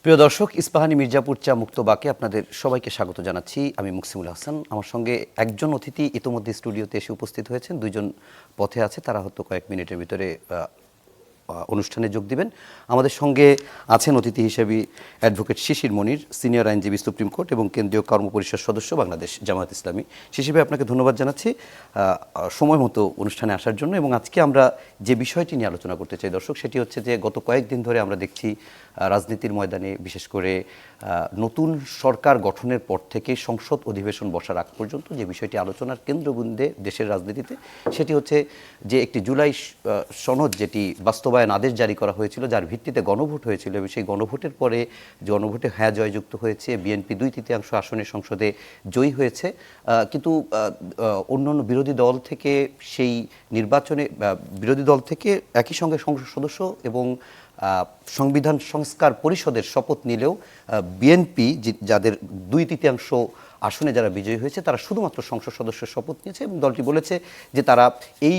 প্রিয় দর্শক, ইস্পাহানি মির্জাপুর চা মুক্ত বাকে আপনাদের সবাইকে স্বাগত জানাচ্ছি। আমি মুকসিমুল হাসান। আমার সঙ্গে একজন অতিথি ইতোমধ্যে স্টুডিওতে এসে উপস্থিত হয়েছেন, দুইজন পথে আছে, তারা হয়তো কয়েক মিনিটের ভিতরে অনুষ্ঠানে যোগ দিবেন। আমাদের সঙ্গে আছেন অতিথি হিসেবে অ্যাডভোকেট শিশির মনির, সিনিয়র আইনজীবী, সুপ্রিম কোর্ট এবং কেন্দ্রীয় কর্মপরিষদ সদস্য, বাংলাদেশ জামায়াত ইসলামী। শিশির ভাই, আপনাকে ধন্যবাদ জানাচ্ছি সময় মতো অনুষ্ঠানে আসার জন্য। এবং আজকে আমরা যে বিষয়টি নিয়ে আলোচনা করতে চাই দর্শক, সেটি হচ্ছে যে গত কয়েকদিন ধরে আমরা দেখছি রাজনীতির ময়দানে, বিশেষ করে নতুন সরকার গঠনের পর থেকে সংসদ অধিবেশন বসার আগ পর্যন্ত যে বিষয়টি আলোচনার কেন্দ্রবিন্দুতে দেশের রাজনীতিতে, সেটি হচ্ছে যে একটি জুলাই সনদ যেটি বাস্তবায়ন আদেশ জারি করা হয়েছিল, যার ভিত্তিতে গণভোট হয়েছিল, এবং সেই গণভোটের পরে গণভোটে হ্যাঁ জয়যুক্ত হয়েছে, বিএনপি 2/3 আসনে সংসদে জয়ী হয়েছে। কিন্তু অন্যান্য বিরোধী দল থেকে সেই নির্বাচনে বিরোধী দল থেকে একই সঙ্গে সংসদ সদস্য এবং সংবিধান সংস্কার পরিষদের শপথ নিলেও বিএনপি যাদের 2/3 আসনে যারা বিজয়ী হয়েছে, তারা শুধুমাত্র সংসদ সদস্যের শপথ নিয়েছে এবং দলটি বলেছে যে তারা এই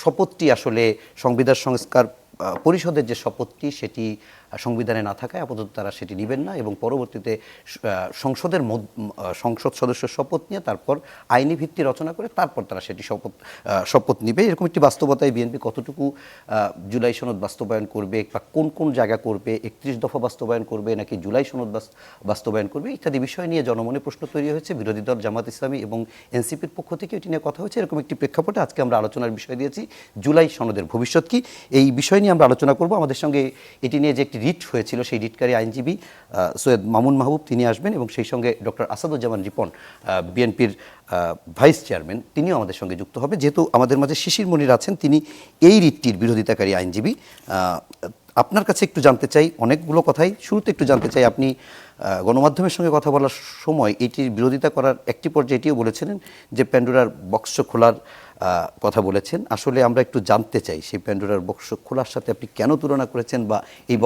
শপথটি আসলে সংবিধান সংস্কার পরিষদের যে শপথটি, সেটি সংবিধানে না থাকায় আপাতত তারা সেটি নেবেন না, এবং পরবর্তীতে সংসদ সদস্যের শপথ নিয়ে তারপর আইনি ভিত্তি রচনা করে তারপর তারা সেটি শপথ নিবে। এরকম একটি বাস্তবতায় বিএনপি কতটুকু জুলাই সনদ বাস্তবায়ন করবে, বা কোন কোন জায়গা করবে, 31 দফা বাস্তবায়ন করবে নাকি জুলাই সনদ বাস্তবায়ন করবে, ইত্যাদি বিষয় নিয়ে জনমনে প্রশ্ন তৈরি হয়েছে। বিরোধী দল জামাত ইসলামী এবং এনসিপির পক্ষ থেকে এটি নিয়ে কথা হয়েছে। এরকম একটি প্রেক্ষাপটে আজকে আমরা আলোচনার বিষয় দিয়েছি জুলাই সনদের ভবিষ্যৎ কি, এই বিষয় নিয়ে আমরা আলোচনা করব। আমাদের সঙ্গে এটি নিয়ে যে একটি রিট হয়েছিল, সেই রিটকারী আইনজীবী সৈয়দ মামুন মাহবুব, তিনি আসবেন, এবং সেই সঙ্গে ডক্টর আসাদুজ্জামান রিপন, বিএনপির ভাইস চেয়ারম্যান, তিনিও আমাদের সঙ্গে যুক্ত হবে। যেহেতু আমাদের মাঝে শিশির মনির আছেন, তিনি এই রিটটির বিরোধিতাকারী আইনজীবী, আপনার কাছে একটু জানতে চাই অনেকগুলো কথাই। শুরুতে একটু জানতে চাই, আপনি গণমাধ্যমের সঙ্গে কথা বলার সময় এটির বিরোধিতা করার একটি পর্যায়ে এটিও বলেছিলেন যে প্যান্ডোরার বক্স খোলার কথা বলেছেন। আসলে আমরা একটু জানতে চাই সেই প্যান্ডোরার বক্স খোলার সাথে আপনি কেন তুলনা করেছেন, বা এই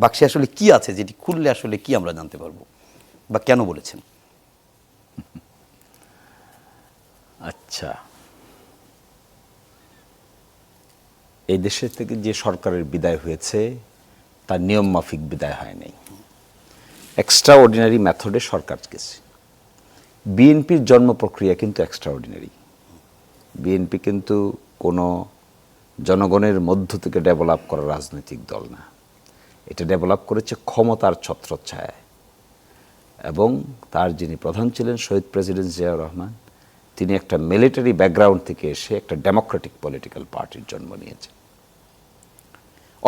বাক্সে আসলে কি আছে যেটি খুললে আসলে কি আমরা জানতে পারবো, বা কেন বলেছেন? আচ্ছা, এই দেশের থেকে যে সরকারের বিদায় হয়েছে তার নিয়ম মাফিক বিদায় হয় নাই, এক্সট্রা অর্ডিনারি মেথডে সরকার গেছে। বিএনপির জন্ম প্রক্রিয়া কিন্তু এক্সট্রা অর্ডিনারি। বিএনপি কিন্তু কোনো জনগণের মধ্য থেকে ডেভেলপ করা রাজনৈতিক দল না, এটা ডেভেলপ করেছে ক্ষমতার ছত্রচ্ছায়ায়। এবং তার যিনি প্রধান ছিলেন শহীদ প্রেসিডেন্ট জিয়াউর রহমান, তিনি একটা মিলিটারি ব্যাকগ্রাউন্ড থেকে এসে একটা ডেমোক্রেটিক পলিটিক্যাল পার্টির জন্ম নিয়েছেন।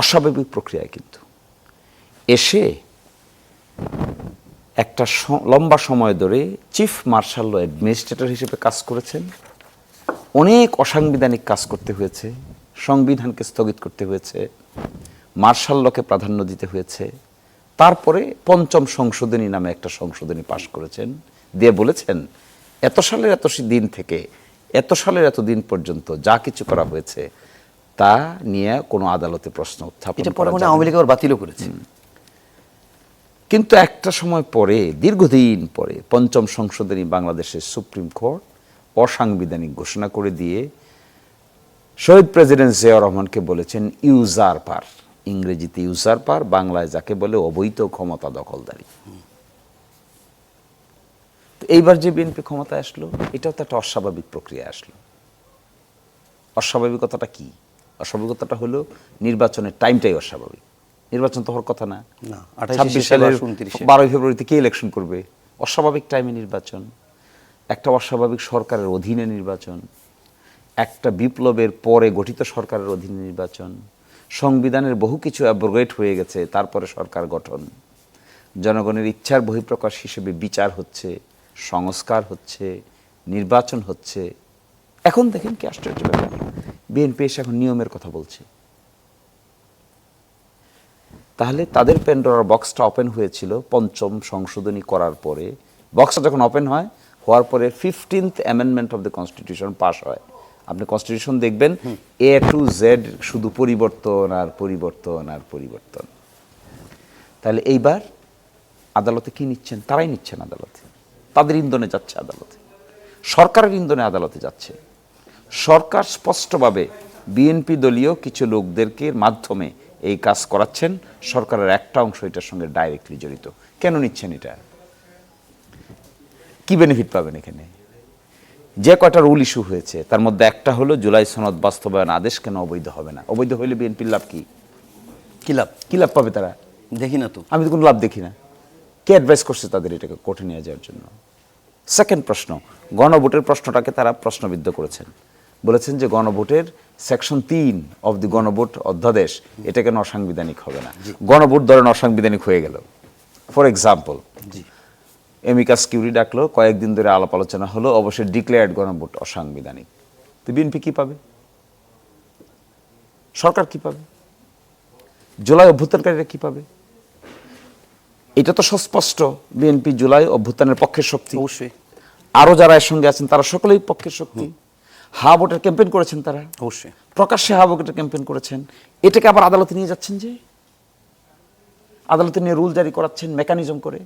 অস্বাভাবিক প্রক্রিয়ায় কিন্তু এসে একটা লম্বা সময় ধরে চিফ মার্শাল ল অ্যাডমিনিস্ট্রেটর হিসেবে কাজ করেছেন। অনেক অসাংবিধানিক কাজ করতে হয়েছে, সংবিধানকে স্থগিত করতে হয়েছে, মার্শাল লকে প্রাধান্য দিতে হয়েছে। তারপরে পঞ্চম সংশোধনী নামে একটা সংশোধনী পাশ করেছেন, দিয়ে বলেছেন এত সালের এত দিন থেকে এত সালের এত দিন পর্যন্ত যা কিছু করা হয়েছে তা নিয়ে কোনো আদালতে প্রশ্ন উত্থাপন করা যাবে না। আওয়ামী লীগ আবার বাতিলও করেছে। কিন্তু একটা সময় পরে, দীর্ঘদিন পরে, পঞ্চম সংশোধনী বাংলাদেশের সুপ্রিম কোর্ট অসাংবিধানিক ঘোষণা করে দিয়ে শহীদ প্রেসিডেন্ট জিয়াউর রহমানকে বলেছেন ইউজারপার, ইংরেজিতে ইউজারপার, বাংলায় যাকে বলে অবৈধ ক্ষমতা দখলদারি। এইবার যে বিএনপি ক্ষমতায় আসলো, এটাও তো একটা অস্বাভাবিক প্রক্রিয়া আসলো। অস্বাভাবিকতাটা কি? অস্বাভাবিকতাটা হলো নির্বাচনের টাইমটাই অস্বাভাবিক। নির্বাচন তো হওয়ার কথা না, 26 সালের 12 ফেব্রুয়ারিতে কে ইলেকশন করবে? অস্বাভাবিক টাইমে নির্বাচন, একটা অস্বাভাবিক সরকারের অধীনে নির্বাচন, একটা বিপ্লবের পরে গঠিত সরকারের অধীনে নির্বাচন, সংবিধানের বহু কিছু অ্যাব্রোগেট হয়ে গেছে, তারপরে সরকার গঠন, জনগণের ইচ্ছার বহিঃপ্রকাশ হিসেবে বিচার হচ্ছে, সংস্কার হচ্ছে, নির্বাচন হচ্ছে। এখন দেখেন কি আশ্চর্য ব্যাপার, বিএনপি এসে এখন নিয়মের কথা বলছে। তাহলে তাদের প্যান্ডোরার বক্সটা ওপেন হয়েছিল পঞ্চম সংশোধনী করার পরে। বক্সটা যখন ওপেন হয়, হওয়ার পরে 15th amendment of the constitution pass হয়। আপনি কনস্টিটিউশন দেখবেন A to Z শুধু পরিবর্তন আর পরিবর্তন আর পরিবর্তন। তাহলে এইবার আদালতে কি নিচ্ছেন? তারাই নিচ্ছেন আদালতে, তাদের ইন্ধনে যাচ্ছে আদালতে, সরকারের ইন্ধনে আদালতে যাচ্ছে। সরকার স্পষ্টভাবে বিএনপি দলীয় কিছু লোকদেরকে মাধ্যমে এই কাজ করাচ্ছেন, সরকারের একটা অংশ এটার সঙ্গে ডাইরেক্টলি জড়িত। কেন নিচ্ছেন এটা? কি বেনিফিট পাবেন এখানে? যে কয়টা রুল ইস্যু হয়েছে তার মধ্যে একটা হলো জুলাই সনদ বাস্তবায়ন আদেশ কেন অবৈধ হবে না। অবৈধ হইলে বিএনপির লাভ কি? কি লাভ পাবে তারা? দেখি না তো, আমি তো কোনো লাভ দেখি না। কে অ্যাডভাইস করছে তাদের এটাকে কোর্টে নিয়ে যাওয়ার জন্য? সেকেন্ড প্রশ্ন, গণভোটের প্রশ্নটাকে তারা প্রশ্নবিদ্ধ করেছেন, বলেছেন যে গণভোটের সেকশন 3 অফ দি গণভোট অধ্যাদেশ এটা কেন অসাংবিধানিক হবে না। গণভোট ধরেন অসাংবিধানিক হয়ে গেল, ফর এক্সাম্পল, এমিকাস কিউরি ডাকলো, কয়েকদিন ধরে আলাপ আলোচনা হলো, অবশ্যই ডিক্লেয়ার্ড গণভোট অসাংবিধানিক। তো বিএনপি কি পাবে? সরকার কি পাবে? জুলাই অভ্যুত্থানকারীরা কি পাবে? এটা তো সুস্পষ্ট, বিএনপি জুলাই অভ্যুত্থানের পক্ষের শক্তি। অবশ্যই আরো যারা এর সঙ্গে আছেন তারা সকলেই পক্ষের শক্তি। হা ভোটের ক্যাম্পেইন করেছেন তারা, অবশ্যই প্রকাশ্যে হা ভোটের ক্যাম্পেইন করেছেন। এটাকে আবার আদালতে নিয়ে যাচ্ছেন, যে আদালতে নিয়ে রুল জারি করাচ্ছেন মেকানিজম করে।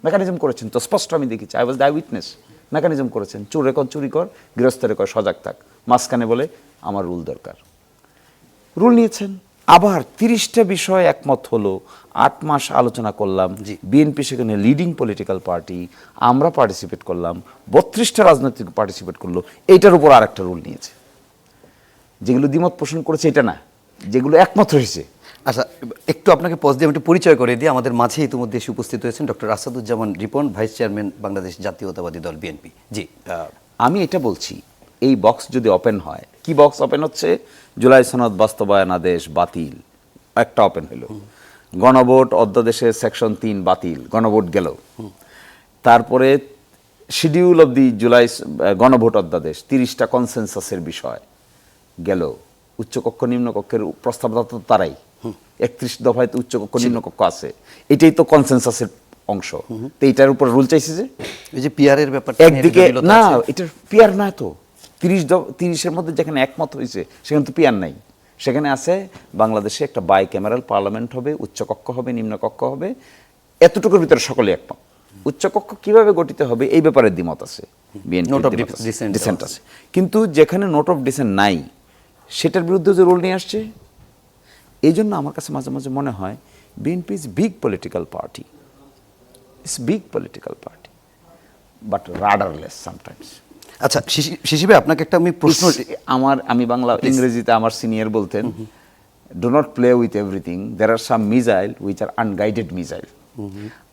মেকানিজম করেছেন তো স্পষ্ট, আমি দেখেছি, I was the witness. Mechanism করেছেন, চোরে কর চুরি কর, গৃহস্থের কর সজাগ থাক, মাঝখানে বলে আমার রুল দরকার। রুল নিয়েছেন, আবার 30টা বিষয় একমত হলো, 8 মাস আলোচনা করলাম, বিএনপি সেখানে লিডিং পলিটিক্যাল পার্টি, আমরা পার্টিসিপেট করলাম, 32টা রাজনৈতিক পার্টিসিপেট করলো, এইটার উপর আর একটা রুল নিয়েছে। যেগুলো দ্বিমত পোষণ করেছে এটা না, যেগুলো একমত হয়েছে। আচ্ছা, একটু আপনাকে পজ দিয়ে আমি একটু পরিচয় করে দিই। আমাদের মাঝে ইতিমধ্যে এসে উপস্থিত হয়েছেন doctor Asaduzzaman Ripon, vice chairman Bangladesh জাতীয়তাবাদী দল বিএনপি। জি, আমি এটা বলছি, এই বক্স যদি ওপেন হয়, কি বক্স ওপেন হচ্ছে? জুলাই সনদ বাস্তবায়ন আদেশ বাতিল, একটা ওপেন হলো। গণভোট অধ্যাদেশের সেকশন 3 বাতিল, গণভোট গেল। তারপরে শিডিউল অব দি জুলাই গণভোট অধ্যাদেশ 30টা কনসেনসাসের বিষয় গেল। উচ্চকক্ষ নিম্নকক্ষের প্রস্তাবদাতা তো তারাই, 31 দফায় তো উচ্চকক্ষ নিম্নকক্ষ আছে, এটাই তো কনসেনসাসের অংশ। তো এইটার উপর রুল চাইছে যে এই যে পিআরের ব্যাপারটা একদিকে না, এটার পিয়ার না তো। 30-এর মধ্যে যেখানে একমত হয়েছে সেখানে তো পিয়ার নাই। সেখানে আছে বাংলাদেশে একটা বাই ক্যামেরাল পার্লামেন্ট হবে, উচ্চকক্ষ হবে, নিম্নকক্ষ হবে, এতটুকুর ভিতরে সকলে একমত। উচ্চকক্ষ কিভাবে গঠিত হবে এই ব্যাপারে দ্বিমত আছে, ডিসেন্ট আছে। কিন্তু যেখানে নোট অফ ডিসেন্ট নাই, সেটার বিরুদ্ধে যে রুল নিয়ে আসছে, এই জন্য আমার কাছে মাঝে মাঝে মনে হয় BNP is big political party, it's big political party, but rudderless sometimes. আচ্ছা, শিশির ভাই, আপনাকে একটা আমি প্রশ্ন, আমি বাংলা ইংরেজিতে আমার সিনিয়র বলতেন, do not play with everything, there are some missile which are unguided missile.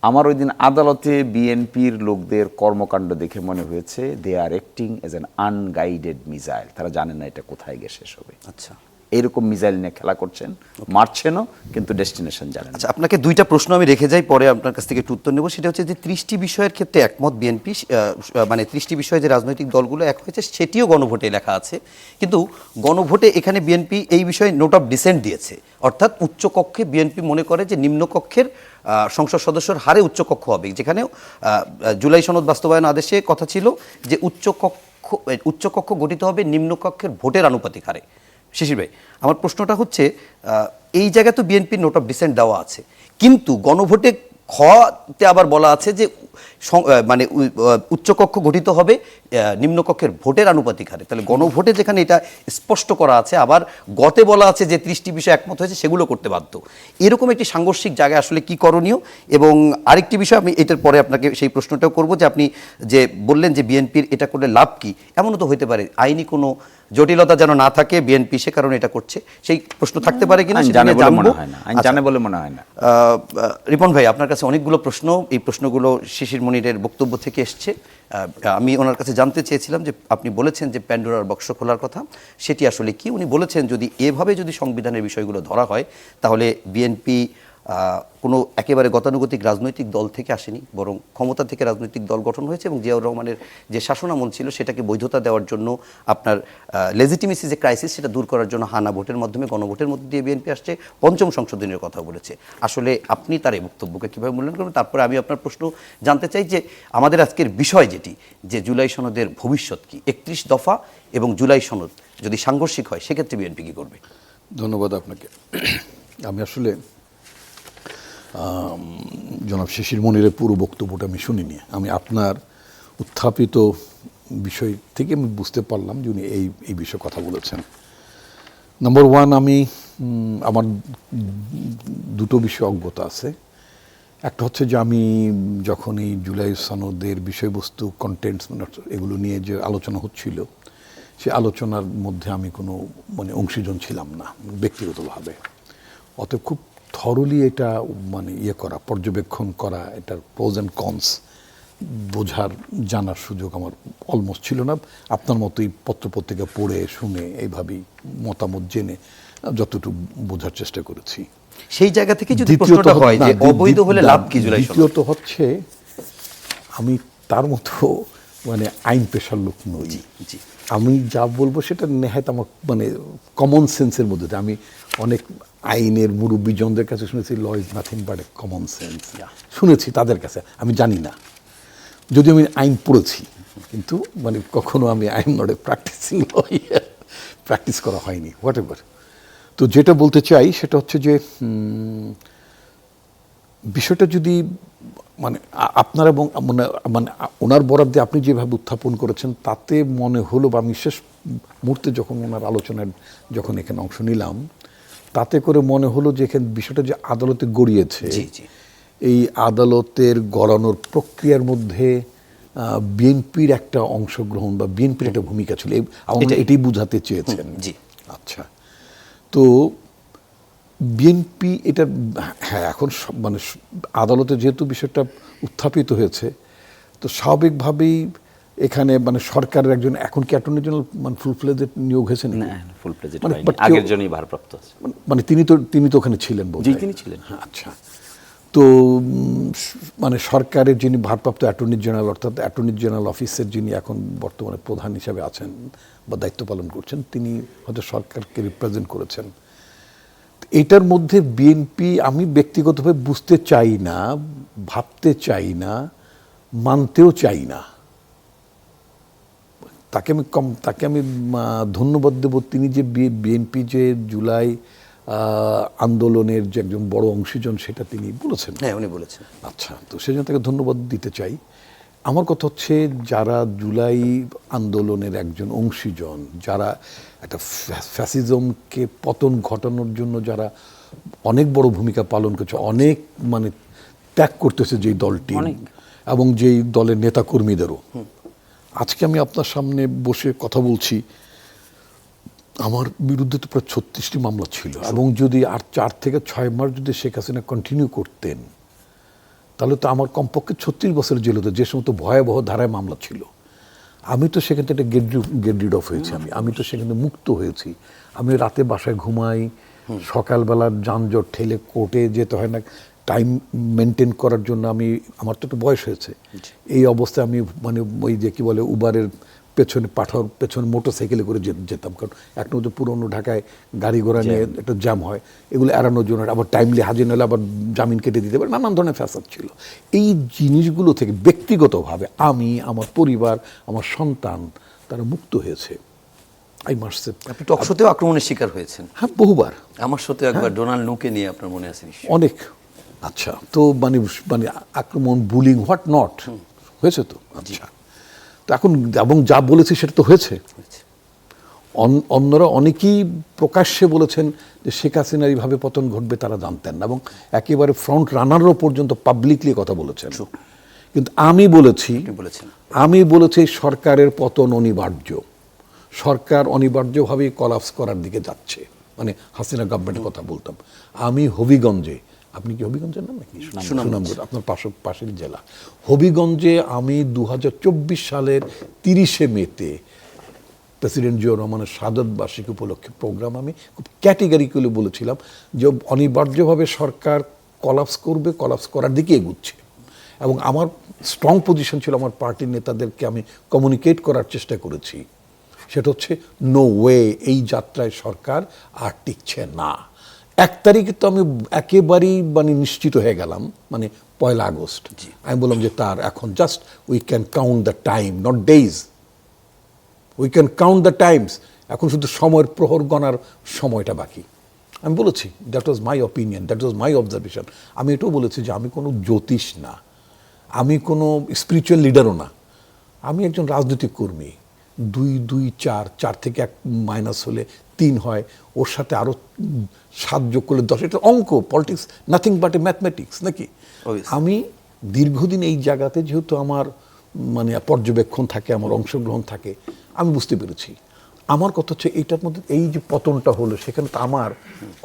আমার ওই দিন আদালতে বিএনপির লোকদের কর্মকাণ্ড দেখে মনে হয়েছে they are acting as an unguided missile. তারা জানেন না এটা কোথায় গিয়ে শেষ হবে। আচ্ছা, এইরকম মিসাইল নিয়ে খেলা করছেন, মারছেনও, কিন্তু ডেস্টিনেশন জানেন। আচ্ছা, আপনাকে 2টা প্রশ্ন আমি রেখে যাই, পরে আপনার কাছ থেকে একটু উত্তর নেব। সেটা হচ্ছে যে 30টি বিষয়ের ক্ষেত্রে একমত বিএনপি, মানে 30টি বিষয়ে যে রাজনৈতিক দলগুলো এক হয়েছে সেটিও গণভোটে লেখা আছে, কিন্তু গণভোটে এখানে বিএনপি এই বিষয়ে নোট অফ ডিসেন্ট দিয়েছে। অর্থাৎ উচ্চকক্ষে বিএনপি মনে করে যে নিম্নকক্ষের সংসদ সদস্যর হারে উচ্চকক্ষ হবে, যেখানেও জুলাই সনদ বাস্তবায়ন আদেশে কথা ছিল যে উচ্চকক্ষ গঠিত হবে নিম্নকক্ষের ভোটের আনুপাতিক হারে। শিশির ভাই, আমার প্রশ্নটা হচ্ছে, এই জায়গায় তো বিএনপির নোট অফ ডিসেন্ট দেওয়া আছে, কিন্তু গণভোটে খতে আবার বলা আছে যে মানে উচ্চকক্ষ গঠিত হবে নিম্নকক্ষের ভোটের আনুপাতিক হারে। তাহলে গণভোটে যেখানে এটা স্পষ্ট করা আছে, আবার গতে বলা আছে যে 30টি বিষয় একমত হয়েছে সেগুলো করতে বাধ্য। এরকম একটি সাংঘর্ষিক জায়গায় আসলে কি করণীয়? এবং আরেকটি বিষয়, আমি এটার পরে আপনাকে সেই প্রশ্নটাও করব, যে আপনি যে বললেন যে বিএনপির এটা করলে লাভ কি, এমনও তো হতে পারে আইনি কোনো জটিলতা যেন না থাকে, বিএনপি সে কারণে এটা করছে, সেই প্রশ্ন থাকতে পারে কিনা জানে বলে মনে হয় না। রিপন ভাই, আপনার কাছে অনেকগুলো প্রশ্ন, এই প্রশ্নগুলো শিশির মনিরের বক্তব্য থেকে এসছে। আমি ওনার কাছে জানতে চেয়েছিলাম যে আপনি বলেছেন যে প্যান্ডোরার বক্স খোলার কথা, সেটি আসলে কি? উনি বলেছেন যদি এভাবে যদি সংবিধানের বিষয়গুলো ধরা হয়, তাহলে বিএনপি কোনো একেবারে গতানুগতিক রাজনৈতিক দল থেকে আসেনি, বরং ক্ষমতা থেকে রাজনৈতিক দল গঠন হয়েছে, এবং জিয়াউর রহমানের যে শাসনামল ছিল সেটাকে বৈধতা দেওয়ার জন্য, আপনার লেজিটিমেসি যে ক্রাইসিস সেটা দূর করার জন্য হানা ভোটের মাধ্যমে, গণভোটের মধ্যে দিয়ে বিএনপি আসছে, 5ম সংশোধনের কথা বলেছে। আসলে আপনি তার এই বক্তব্যকে কীভাবে মূল্যায়ন করবেন? তারপরে আমি আপনার প্রশ্ন জানতে চাই যে আমাদের আজকের বিষয় যেটি, যে জুলাই সনদের ভবিষ্যৎ কি, 31 দফা এবং জুলাই সনদ যদি সাংঘর্ষিক হয় সেক্ষেত্রে বিএনপি কী করবে? ধন্যবাদ আপনাকে। আমি আসলে জনাব শিশির মনিরের পুরো বক্তব্যটা আমি শুনিনি। আমি আপনার উত্থাপিত বিষয় থেকে আমি বুঝতে পারলাম যে উনি এই বিষয়ে কথা বলেছেন। নাম্বার ওয়ান, আমি আমার দুটো বিষয়ে অজ্ঞতা আছে। একটা হচ্ছে যে আমি যখন এই জুলাই সনদের বিষয়বস্তু, কন্টেন্টস, এগুলো নিয়ে যে আলোচনা হচ্ছিল, সে আলোচনার মধ্যে আমি কোনো মানে অংশীজন ছিলাম না ব্যক্তিগতভাবে। অতএব খুব থরলি এটা মানে ইয়ে করা, পর্যবেক্ষণ করা, এটার প্রোজ অ্যান্ড কনস বোঝার, জানার সুযোগ আমার অলমোস্ট ছিল না। আপনার মতোই পত্রপত্রিকা পড়ে শুনে এইভাবেই মতামত জেনে যতটুকু বোঝার চেষ্টা করেছি। সেই জায়গা থেকে যদি প্রশ্নটা হয় যে অবৈধ হলে লাভ কি জুলাই সনদ? দ্বিতীয়ত হচ্ছে, আমি তার মতো মানে আইন পেশার লোক নই। জি, আমি যা বলবো সেটা নেহায়ত আমার মানে কমন সেন্সের মধ্যে দিয়ে। আমি অনেক আইনের মুরব্বীজনদের কাছে শুনেছি law is nothing but a common sense, শুনেছি তাদের কাছে, আমি জানি না, যদিও আমি আইন পড়েছি, কিন্তু মানে কখনো আমি I'm not a practising lawyer, practice করা হয়নি, হোয়াট এভার। তো যেটা বলতে চাই সেটা হচ্ছে যে বিষয়টা যদি মানে আপনার এবং মানে ওনার বরাদ্দে আপনি যেভাবে উত্থাপন করেছেন, তাতে মনে হলো, বা আমি শেষ মুহূর্তে যখন ওনার আলোচনায় যখন এখানে অংশ নিলাম, তাতে করে মনে হলো যে এখানে বিষয়টা যে আদালতে গড়িয়েছে, এই আদালতের গড়ানোর প্রক্রিয়ার মধ্যে বিএনপির একটা অংশগ্রহণ বা বিএনপির একটা ভূমিকা ছিল, এটাই বুঝাতে চেয়েছেন। জি, আচ্ছা। তো বিএনপি এটা, হ্যাঁ, এখন মানে আদালতে যেহেতু বিষয়টা উত্থাপিত হয়েছে, তো স্বাভাবিকভাবেই এখানে মানে সরকারের একজন, এখন কি অ্যাটর্নি জেনারেল মানে ফুল ফ্লেজড নিয়োগ হয়েছে নাকি? না, ফুল ফ্লেজড মানে হয়নি, আগের জন্যই ভারপ্রাপ্ত আছে। মানে তিনি তো ওখানে ছিলেন বলতে? জি, তিনি ছিলেন। আচ্ছা। তো মানে সরকারের যিনি ভারপ্রাপ্ত অ্যাটর্নি জেনারেল, অর্থাৎ অ্যাটর্নি জেনারেল অফিসের যিনি এখন বর্তমানে প্রধান হিসাবে আছেন বা দায়িত্ব পালন করছেন, তিনি হয়তো সরকারকে রিপ্রেজেন্ট করেছেন। এটার মধ্যে বিএনপি, আমি ব্যক্তিগতভাবে বুঝতে চাই না, ভাবতে চাই না, মানতেও চাই না। তাকে আমি ধন্যবাদ দেব, তিনি যে বিএনপি যে জুলাই আন্দোলনের যে একজন বড় অংশীজন, সেটা তিনি বলেছেন। হ্যাঁ, উনি বলেছেন। আচ্ছা, তো সেই জন্য তাকে ধন্যবাদ দিতে চাই। আমার কথা হচ্ছে, যারা জুলাই আন্দোলনের একজন অংশীজন, যারা একটা ফ্যাসিজমকে পতন ঘটানোর জন্য যারা অনেক বড় ভূমিকা পালন করছে, অনেক মানে ত্যাগ করতেছে যেই দলটি এবং যেই দলের নেতাকর্মীদেরও, আজকে আমি আপনার সামনে বসে কথা বলছি, আমার বিরুদ্ধে তো প্রায় 36টি মামলা ছিল, এবং যদি আর 4 থেকে 6 মাস যদি শেখ হাসিনা কন্টিনিউ করতেন, তাহলে তো আমার কমপক্ষে 36 বছর জেল হতো, যে সমস্ত ভয়াবহ ধারায় মামলা ছিল। আমি তো সেখান থেকে গেট রিড অফ হয়েছি, আমি তো সেখান থেকে মুক্ত হয়েছি। আমি রাতে বাসায় ঘুমাই, সকালবেলার যানজট ঠেলে কোর্টে যেতে হয় না, টাইম মেনটেন করার জন্য। আমার তো একটু বয়স হয়েছে, এই অবস্থায় আমি মানে ওই যে কি বলে উবারের পেছনে মোটরসাইকেলে করে যেতাম, কারণ এক নজর পুরনো ঢাকায় গাড়ি ঘোড়া নিয়ে একটা জ্যাম হয়, এগুলো এড়ানোর জন্য, আবার টাইমলি হাজির হলে আবার জামিন কেটে দিতে পারে, নানান ধরনের ফ্যাসাদ ছিল। এই জিনিসগুলো থেকে ব্যক্তিগতভাবে আমি, আমার পরিবার, আমার সন্তান, তারা মুক্ত হয়েছে। আপনি টক শোতেও আক্রমণের শিকার হয়েছেন। হ্যাঁ, বহুবার। আমার সাথে একবার ডোনাল্ড নুকে নিয়ে আপনার মনে আছে নিশ্চয়ই? অনেক। আচ্ছা, তো মানে আক্রমণ, বুলিং, হোয়াট নট হয়েছে তো। আচ্ছা, তো এখন এবং যা বলেছি সেটা তো হয়েছে। অন্যরা অনেকেই প্রকাশ্যে বলেছেন যে শেখ হাসিনার এইভাবে পতন ঘটবে, তারা জানতেন না, এবং একেবারে ফ্রন্ট রানারও পর্যন্ত পাবলিকলি কথা বলেছেন। কিন্তু আমি বলেছি সরকারের পতন অনিবার্য, সরকার অনিবার্যভাবেই কলাপস করার দিকে যাচ্ছে, মানে হাসিনা গভর্নমেন্টের কথা বলতাম। আমি হবিগঞ্জে, আপনি কি হবিগঞ্জের নাম নাকি? সুনামগঞ্জ, আপনার পাশের জেলা। হবিগঞ্জে আমি 2024 সালের 30শে মেতে প্রেসিডেন্ট জিয়াউর রহমানের শাহাদত বার্ষিকী উপলক্ষে প্রোগ্রাম আমি খুব ক্যাটেগরিক্যালি বলেছিলাম যে অনিবার্যভাবে সরকার কলাপস করবে, কলাপস করার দিকে এগুচ্ছে, এবং আমার স্ট্রং পজিশন ছিল, আমার পার্টির নেতাদেরকে আমি কমিউনিকেট করার চেষ্টা করেছি, সেটা হচ্ছে নো ওয়ে, এই যাত্রায় সরকার আর টিকছে না। 1 তারিখে তো আমি একেবারেই মানে নিশ্চিত হয়ে গেলাম, মানে 1 আগস্ট আমি বললাম যে তার এখন just we can count the time, not days, we can count the Times, এখন শুধু সময়ের প্রহর গণার সময়টা বাকি। আমি বলেছি, that was my opinion, that was my observation. আমি এটাও বলেছি যে আমি কোনো জ্যোতিষ না, আমি কোনো স্পিরিচুয়াল লিডারও না, আমি একজন রাজনৈতিক কর্মী। 2, 2, 4 থেকে 1 মাইনাস হলে 3 হয়, ওর সাথে আরো 7 যোগ করলে 10, এটা অঙ্ক, politics nothing but A mathematics নাকি। আমি দীর্ঘদিন এই জায়গাতে যেহেতু আমার মানে পর্যবেক্ষণ থাকে, আমার অংশগ্রহণ থাকে, আমি বুঝতে পেরেছি। আমার কথা হচ্ছে এইটার মধ্যে এই যে পতনটা হলো, সেখানে তো আমার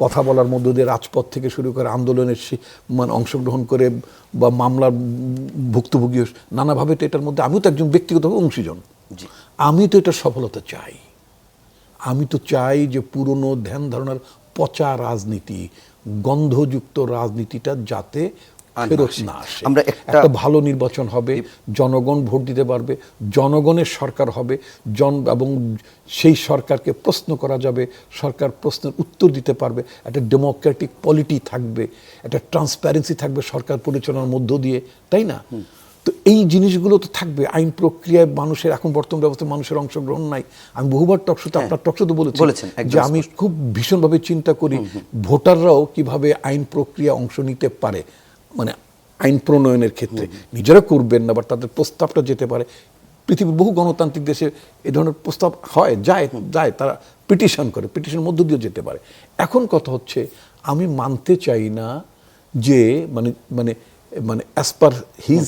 কথা বলার মধ্য দিয়ে রাজপথ থেকে শুরু করে আন্দোলনের মানে অংশগ্রহণ করে বা মামলার ভুক্তভোগী নানাভাবে তো এটার মধ্যে আমিও তো একজন ব্যক্তিগতভাবে অংশীজন। আমি তো এটার সফলতা চাই। আমি তো চাই যে পুরনো ধ্যান ধারণার পচা রাজনীতি, গন্ধযুক্ত রাজনীতিটা যাতে ফেরত না আসে। আমরা একটা ভালো নির্বাচন হবে, জনগণ ভোট দিতে পারবে, জনগণের সরকার হবে, এবং সেই সরকারকে প্রশ্ন করা যাবে, সরকার প্রশ্নের উত্তর দিতে পারবে, একটা ডেমোক্রেটিক পলিটি থাকবে, একটা ট্রান্সপারেন্সি থাকবে সরকার পরিচালনার মধ্য দিয়ে, তাই না? তো এই জিনিসগুলো তো থাকবে। আইন প্রক্রিয়ায় মানুষের এখন বর্তমান ব্যবস্থায় মানুষের অংশগ্রহণ নাই। আমি বহুবার টকশোতে, আপনার টকশোতে বলেছেন যে আমি খুব ভীষণভাবে চিন্তা করি ভোটাররাও কিভাবে আইন প্রক্রিয়া অংশ নিতে পারে, মানে আইন প্রণয়নের ক্ষেত্রে নিজেরা করবেন না, বা তাদের প্রস্তাবটা যেতে পারে। পৃথিবীর বহু গণতান্ত্রিক দেশে এই ধরনের প্রস্তাব হয়, যায়, তারা পিটিশন করে, পিটিশনের মধ্য দিয়ে যেতে পারে। এখন কথা হচ্ছে, আমি মানতে চাই না যে মানে মানে মানে অ্যাজ পার হিজ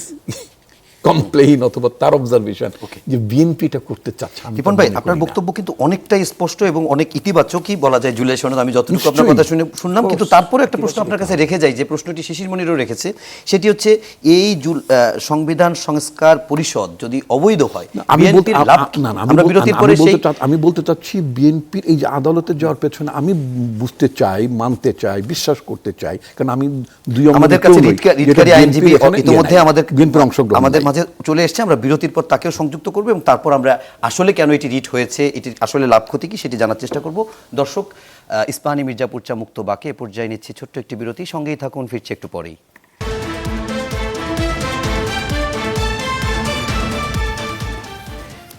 কমপ্লেইন অথবা তার অবজারভেশন যে বিএনপিটা করতে চাচ্ছে। রিপন ভাই, আপনার বক্তব্য কিন্তু অনেকটাই স্পষ্ট এবং অনেক ইতিবাচকই বলা যায় জুলাই সনদ। আমি যতটুকু আপনার কথা শুনলাম, কিন্তু তারপরে একটা প্রশ্ন আপনার কাছে রেখে যাই, যে প্রশ্নটি শিশির মনিরও রেখেছে, সেটি হচ্ছে এই সংবিধান সংস্কার পরিষদ যদি অবৈধ হয়, আমি বলতে চাচ্ছি বিএনপির এই যে আদালতে যাওয়ার পেছনে আমি বুঝতে চাই, মানতে চাই, বিশ্বাস করতে চাই, কারণ আমি আমাদের কাছে রিটকারী আইনজীবী ইতিমধ্যে আমাদের বিএনপির অংশগ্রহণ আমাদের মাঝে চলে এসেছে। আমরা বিরতির পর তাকেও সংযুক্ত করব এবং তারপর আমরা আসলে কেন এটি রিট হয়েছে, এটির আসলে লাভ ক্ষতি কি, সেটি জানার চেষ্টা করব। দর্শক, ইস্পাহানী মির্জাপুর চা মুক্ত বাকে এ পর্যায়ে নিচ্ছি ছোট্ট একটি বিরতি, সঙ্গেই থাকুন, ফিরছি একটু পরেই।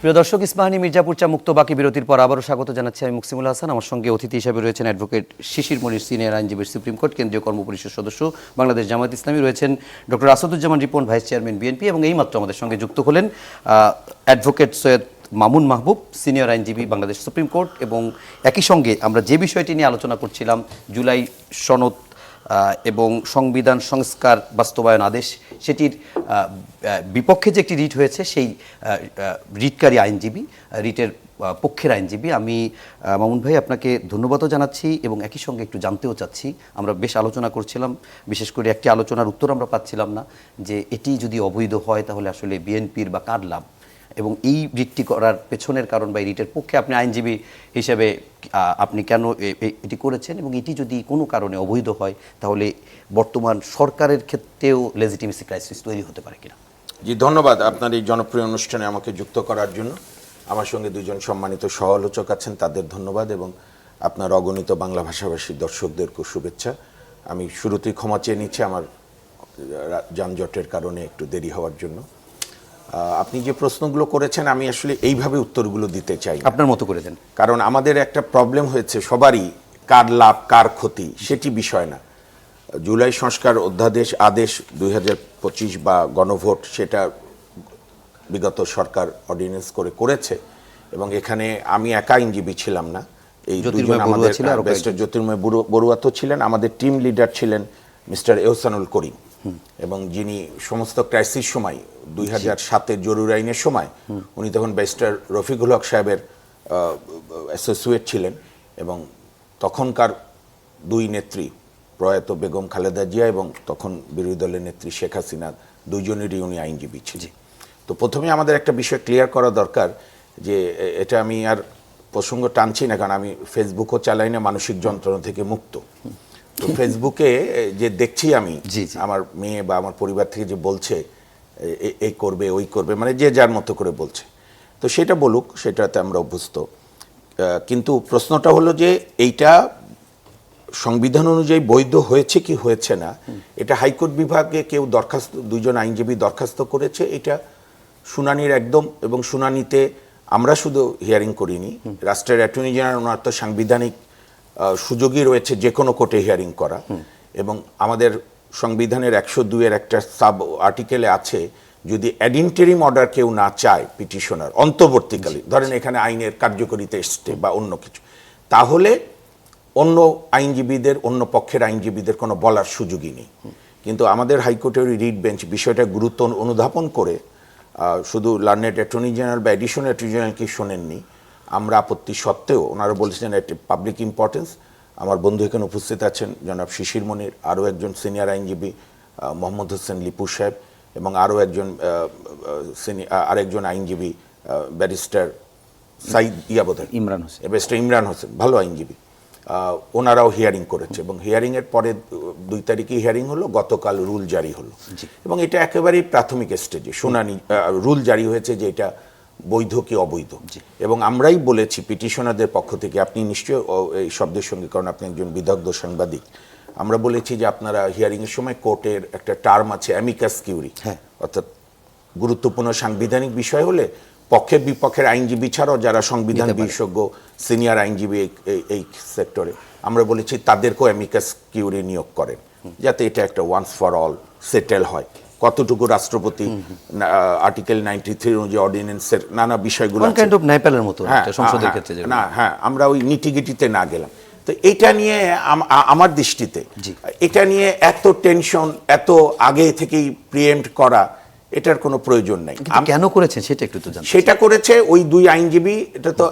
প্রিয় দর্শক, ইস্পাহানী মির্জাপুর চা মুক্ত বাকি বিরতির পর আবারও স্বাগত জানাচ্ছি আমি মুকসিমুল হাসান। আমার সঙ্গে অতিথি হিসেবে রয়েছেন অ্যাডভোকেট শিশির মনির, সিনিয়র আইনজীবী, সুপ্রিম কোর্ট কেন্দ্রীয় কর্মপরিষদ সদস্য, বাংলাদেশ জামায়াত ইসলামী, রয়েছেন doctor Asaduzzaman Ripon, vice chairman BNP, এবং এইমাত্র আমাদের সঙ্গে যুক্ত হলেন অ্যাডভোকেট সৈয়দ মামুন মাহবুব, সিনিয়র আইনজীবী, বাংলাদেশ সুপ্রিম কোর্ট। এবং একই সঙ্গে আমরা যে বিষয়টি নিয়ে আলোচনা করছিলাম, জুলাই সনদ এবং সংবিধান সংস্কার বাস্তবায়ন আদেশ, সেটির বিপক্ষে যে একটি রিট হয়েছে, সেই রিটকারী আইনজীবী, রিটের পক্ষের আইনজীবী আমি মামুন ভাই আপনাকে ধন্যবাদও জানাচ্ছি এবং একই সঙ্গে একটু জানতেও চাচ্ছি। আমরা বেশ আলোচনা করছিলাম, বিশেষ করে একটি আলোচনার উত্তর আমরা পাচ্ছিলাম না, যে এটি যদি অবৈধ হয় তাহলে আসলে বিএনপির বা কার লাভ, এবং এই রিটটি করার পেছনের কারণ বা রিটের পক্ষে আপনি আইনজীবী হিসেবে আপনি কেন এটি করেছেন, এবং এটি যদি কোনো কারণে অবৈধ হয় তাহলে বর্তমান সরকারের ক্ষেত্রেও লেজিটিমেসি ক্রাইসিস তৈরি হতে পারে কিনা। জি, ধন্যবাদ আপনার এই জনপ্রিয় অনুষ্ঠানে আমাকে যুক্ত করার জন্য। আমার সঙ্গে দুজন সম্মানিত সহ আলোচক আছেন, তাদের ধন্যবাদ, এবং আপনার অগণিত বাংলা ভাষাভাষী দর্শকদেরকে শুভেচ্ছা। আমি শুরুতেই ক্ষমা চেয়ে নিচ্ছি আমার যানজটের কারণে একটু দেরি হওয়ার জন্য। আপনি যে প্রশ্নগুলো করেছেন আমি আসলে এইভাবে উত্তরগুলো দিতে চাই, আপনার মতো করে দেন, কারণ আমাদের একটা প্রবলেম হয়েছে সবারই, কার লাভ কার ক্ষতি সেটি বিষয় না। জুলাই সংস্কার অধ্যাদেশ আদেশ 2025 বা গণভোট, সেটা বিগত সরকার অর্ডিন্যান্স করেছে, এবং এখানে আমি একা আইনজীবী ছিলাম না, এই দুজন আমাদের ব্যারিস্টার জ্যোতির্ময় বড়ুয়া তো ছিলেন, আমাদের টিম লিডার ছিলেন মিস্টার এহসানুল করিম, এবং যিনি সমস্ত ক্রাইসিস সময় 2007-এর জরুরি আইনের সময় উনি তখন ব্যারিস্টার রফিকুল হক সাহেবের অ্যাসোসিয়েট ছিলেন, এবং তখনকার দুই নেত্রী প্রয়াত বেগম খালেদা জিয়া এবং তখন বিরোধী দলের নেত্রী শেখ হাসিনা, দুইজনেরই উনি আইনজীবী ছিলেন। তো প্রথমে আমাদের একটা বিষয় ক্লিয়ার করা দরকার, যে এটা আমি আর প্রসঙ্গ টানছি না, কারণ আমি ফেসবুকও চালাই না, মানসিক যন্ত্রণা থেকে মুক্ত। তো ফেসবুকে যে দেখছি আমি, আমার মেয়ে বা আমার পরিবার থেকে যে বলছে এই করবে ওই করবে, মানে যে যার মতো করে বলছে, তো সেটা বলুক, সেটাতে আমরা অভ্যস্ত। কিন্তু প্রশ্নটা হলো যে এইটা সংবিধান অনুযায়ী বৈধ হয়েছে কি হয়েছে না, এটা হাইকোর্ট বিভাগে কেউ দরখাস্ত, দুইজন আইনজীবী দরখাস্ত করেছে, এটা শুনানির একদম, এবং শুনানিতে আমরা শুধু হিয়ারিং করিনি, রাষ্ট্রের অ্যাটর্নি জেনারেল ওনার তো সাংবিধানিক সুযোগই রয়েছে যে কোনো কোর্টে হিয়ারিং করা, এবং আমাদের সংবিধানের 102-এর একটা সাব আর্টিকেলে আছে, যদি অ্যাডিন্টারিম অর্ডার কেউ না চায় পিটিশনার অন্তর্বর্তীকালে, ধরেন এখানে আইনের কার্যকরিতা এসছে বা অন্য কিছু, তাহলে অন্য আইনজীবীদের, অন্য পক্ষের আইনজীবীদের কোনো বলার সুযোগই নেই। কিন্তু আমাদের হাইকোর্টের রিট বেঞ্চ বিষয়টা গুরুত্ব অনুধাবন করে শুধু লার্নেড অ্যাটর্নি জেনারেল বা এডিশনাল অ্যাটর্নি জেনারেলকে শোনেননি, আমরা আপত্তি সত্ত্বেও ওনারা বলেছেন একটি পাবলিক ইম্পর্টেন্স। আমার বন্ধু এখানে উপস্থিত আছেন জনাব শিশির মনির, আরও একজন সিনিয়র আইনজীবী মোহাম্মদ হোসেন লিপু সাহেব, এবং আরও একজন আরেকজন আইনজীবী ব্যারিস্টার সাইদ ইমরান হোসেন, ব্যারিস্টার ইমরান হোসেন, ভালো আইনজীবী। ওনারাও হিয়ারিং করেছে এবং হিয়ারিংয়ের পরে 2 তারিখে হিয়ারিং হলো, গতকাল রুল জারি হলো। এবং এটা একেবারেই প্রাথমিক স্টেজে শুনানি, রুল জারি হয়েছে যে এটা বৈধ কি অবৈধ। এবং আমরাই বলেছি পিটিশনারদের পক্ষ থেকে, আপনি নিশ্চয়ই এই শব্দের সঙ্গে, কারণ আপনি একজন বিদগ্ধ সাংবাদিক, আমরা বলেছি যে আপনারা হিয়ারিংয়ের সময় কোর্টের একটা টার্ম আছে অ্যামিকাস কিউরি, অর্থাৎ গুরুত্বপূর্ণ সাংবিধানিক বিষয় হলে পক্ষের বিপক্ষের আইনজীবী ছাড়াও যারা সংবিধান বিশেষজ্ঞ সিনিয়র আইনজীবী এই সেক্টরে, আমরা বলেছি তাদেরকেও অ্যামিকাস কিউরি নিয়োগ করেন, যাতে এটা একটা ওয়ান্স ফর অল সেটেল হয়। কতটুকু রাষ্ট্রপতি আর্টিকেল 93 অনুযায়ী অর্ডিন্যান্সের নানা বিষয়গুলো আমরা ওই নিটিগিটিতে না গেলাম। তো এটা নিয়ে আমার দৃষ্টিতে এটা নিয়ে এত টেনশন, এত আগে থেকেই প্রিএম্প্ট করা, এটার কোনো প্রয়োজন নাই। কেন করেছেন সেটা একটু তো জানতে। সেটা করেছে ওই 2 আইনজীবী। এটা তো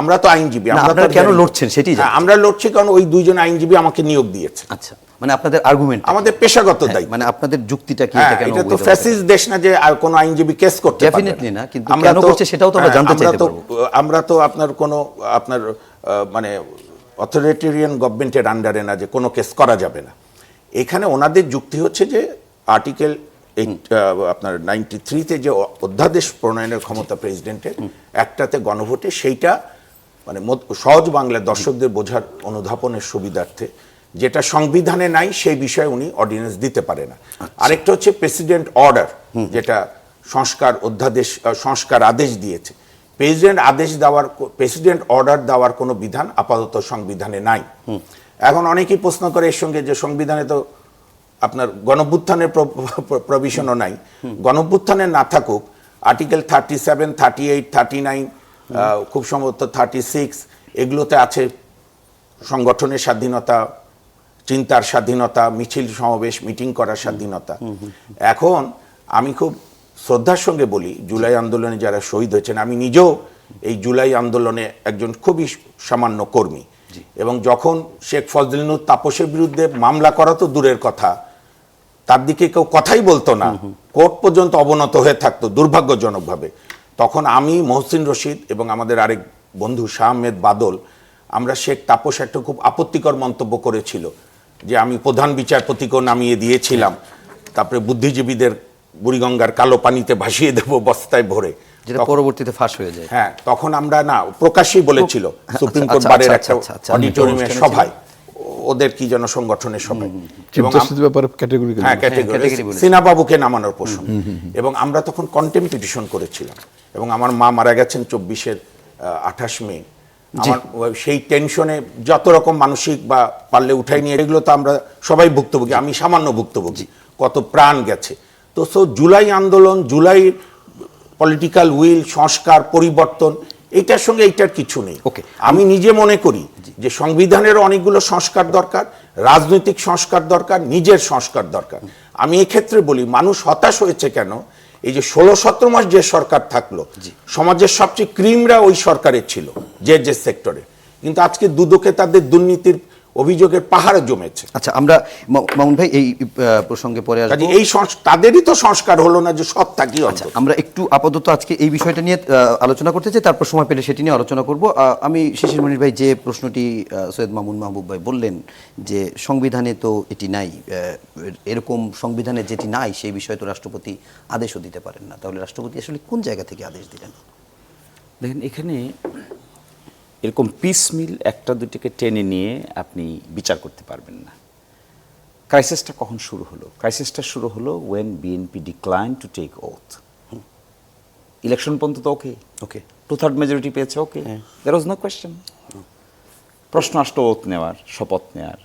আমরা তো আইনজীবী, আমরা কেন লড়ছেন সেটি আমরা লড়ছি কারণ ওই 2 জন আইনজীবী আমাকে নিয়োগ দিয়েছে। আচ্ছা, মানে আপনাদের আর্গুমেন্ট, আমাদের পেশাগত দায়িত্ব, মানে আপনাদের যুক্তিটা কি? এটা তো ফ্যাসিস্ট দেশ না যে কোনো আইনজীবী কেস করতে পারবে। ডেফিনেটলি না, কিন্তু কেন করছে সেটাও তো আমরা জানতে চাইতে পারবো। আমরা তো আপনার মানে অথরিটেরিয়ান গভর্নমেন্টের আন্ডারে না যে কোনো কেস করা যাবে না। এখানে ওনাদের যুক্তি হচ্ছে যে আর্টিকেল আপনার 93-তে যে অধ্যাদেশ প্রণয়নের ক্ষমতা প্রেসিডেন্টের, একটাতে গণভোটে, সেইটা মানে সহজ বাংলার দর্শকদের বোঝার অনুধাবনের সুবিধার্থে যেটা সংবিধানে নাই সেই বিষয়ে উনি অর্ডিন্যান্স দিতে পারে না। আরেকটা হচ্ছে প্রেসিডেন্ট অর্ডার, যেটা সংস্কার আদেশ দিয়েছে। প্রেসিডেন্ট অর্ডার দেওয়ার কোনো বিধান আপাতত সংবিধানে নাই। এখন অনেকেই প্রশ্ন করে এর সঙ্গে যে সংবিধানে তো আপনার গণঅভ্যুত্থানের প্রভিশনও নাই। গণঅভ্যুত্থানের না থাকুক, আর্টিকেল 37, 38, 39, খুব সম্ভবত 36, এগুলোতে আছে সংগঠনের স্বাধীনতা, চিন্তার স্বাধীনতা, মিছিল সমাবেশ মিটিং করার স্বাধীনতা। এখন আমি খুব শ্রদ্ধার সঙ্গে বলি, জুলাই আন্দোলনে যারা শহীদ হয়েছেন, আমি নিজেও এই জুলাই আন্দোলনে একজন খুবই সামান্য কর্মী, এবং যখন শেখ ফজলুল তাপসের বিরুদ্ধে মামলা করা তো দূরের কথা, তার দিকে কেউ কথাই বলতো না, কোর্ট পর্যন্ত অবনত হয়ে থাকতো দুর্ভাগ্যজনকভাবে, তখন আমি, মহসিন রশিদ এবং আমাদের আরেক বন্ধু শাহ আহমেদ বাদল, আমরা শেখ তাপস একটা খুব আপত্তিকর মন্তব্য করেছিল যে আমি প্রধান বিচারপতিকেও নামিয়ে দিয়েছিলাম, তারপরে বুদ্ধিজীবীদের বুড়িগঙ্গার কালো পানিতে ভাসিয়ে দেব বস্তায় ভরে, যেটা পরবর্তীতে ফাঁস হয়ে যায়। হ্যাঁ, তখন আমরা না প্রকাশ্যেই বলেছিল সুপ্রিম কোর্ট বারের একটা অডিটোরিয়ামের সভায়, ওদের কি যেন সংগঠনের সভায়, সিনা বাবুকে নামানোর প্রশ্ন, এবং আমরা তখন কন্টেম্প পিটিশন করেছিলাম। এবং আমার মা মারা গেছেন 24-এর 28 মে। আমার সেই টেনশনে যত রকম মানসিক বা পারলে উঠাই নিয়ে, এগুলো তো আমরা সবাই ভুক্তভোগী, আমি সামান্য ভুক্তভোগী, কত প্রাণ গেছে। তো জুলাই আন্দোলন, জুলাই পলিটিক্যাল উইল, সংস্কার, পরিবর্তন, এইটার সঙ্গে এইটার কিছু নেই। আমি নিজে মনে করি যে সংবিধানের অনেকগুলো সংস্কার দরকার, রাজনৈতিক সংস্কার দরকার, নিজের সংস্কার দরকার। আমি এক্ষেত্রে বলি, মানুষ হতাশ হয়েছে কেন, এই যে 16-17 মাস যে সরকার থাকলো, সমাজের সবচেয়ে ক্রিমরা ওই সরকারের ছিল যে সেক্টরে, কিন্তু আজকে দুদকে তাদের দুর্নীতির অভিযোগের পাহাড়ে জমেছে। আচ্ছা, আমরা মামুন ভাই এই প্রসঙ্গে পরে আসবো। এই তাদেরই তো সংস্কার হলো না যে সব থাকি। আচ্ছা, আমরা একটু আপাতত আজকে এই বিষয়টা নিয়ে আলোচনা করতে চাই, তারপর সময় পেলে সেটি নিয়ে আলোচনা করব। আমি শিশির মনির ভাই যে প্রশ্নটি সৈয়দ মামুন মাহবুব ভাই বললেন যে সংবিধানে তো এটি নাই, এরকম সংবিধানে যেটি নাই সেই বিষয়ে তো রাষ্ট্রপতি আদেশও দিতে পারেন না, তাহলে রাষ্ট্রপতি আসলে কোন জায়গা থেকে আদেশ দিলেন? দেখেন, এখানে এরকম পিসমিল একটা দুটিকে টেনে নিয়ে আপনি বিচার করতে পারবেন না। ক্রাইসিসটা কখন শুরু হলো? ক্রাইসিসটা শুরু হলো when BNP decline to take oath. Election পর্যন্ত তো ওকে 2/3 মেজরিটি পেয়েছে, ওকে, দেয়ার ওয়াজ নো কোয়েশ্চেন। প্রশ্ন আসলো ওথ নেওয়ার, শপথ নেওয়ার।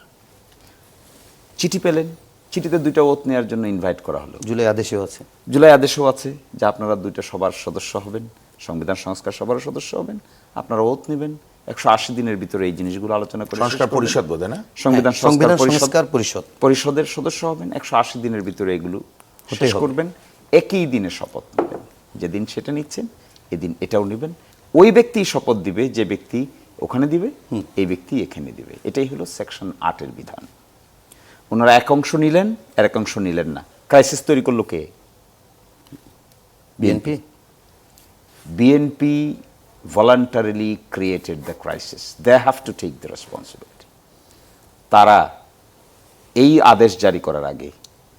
চিঠি পেলেন, চিঠিতে 2টা ওথ নেওয়ার জন্য ইনভাইট করা হলো। জুলাই আদেশেও আছে, জুলাই আদেশেও আছে যে আপনারা 2টা সভার সদস্য হবেন, সংবিধান সংস্কার সভার সদস্য হবেন, আপনারা ওথ নেবেন 180 দিনের ভিতরে এই জিনিসগুলো আলোচনা করে সংস্কার পরিষদ বোধহয় না সংবিধান সংস্কার পরিষদ পরিষদের সদস্য হবেন, 180 দিনের ভিতরে এগুলো শেষ করবেন, একই দিনে শপথ নেবেন। যেদিন সেটা নিচ্ছেন এদিন এটাও নেবেন। ওই ব্যক্তি শপথ দিবে যে ব্যক্তি ওখানে দিবে, এই ব্যক্তি এখানে দিবে। এটাই হলো সেকশন 8 এর বিধান। ওনারা এক অংশ নিলেন আর এক অংশ নিলেন না। ক্রাইসিস তৈরি করলো কে? BNP. BNP voluntarily created the crisis. They have to take the responsibility. তারা এই আদেশ জারি করার আগে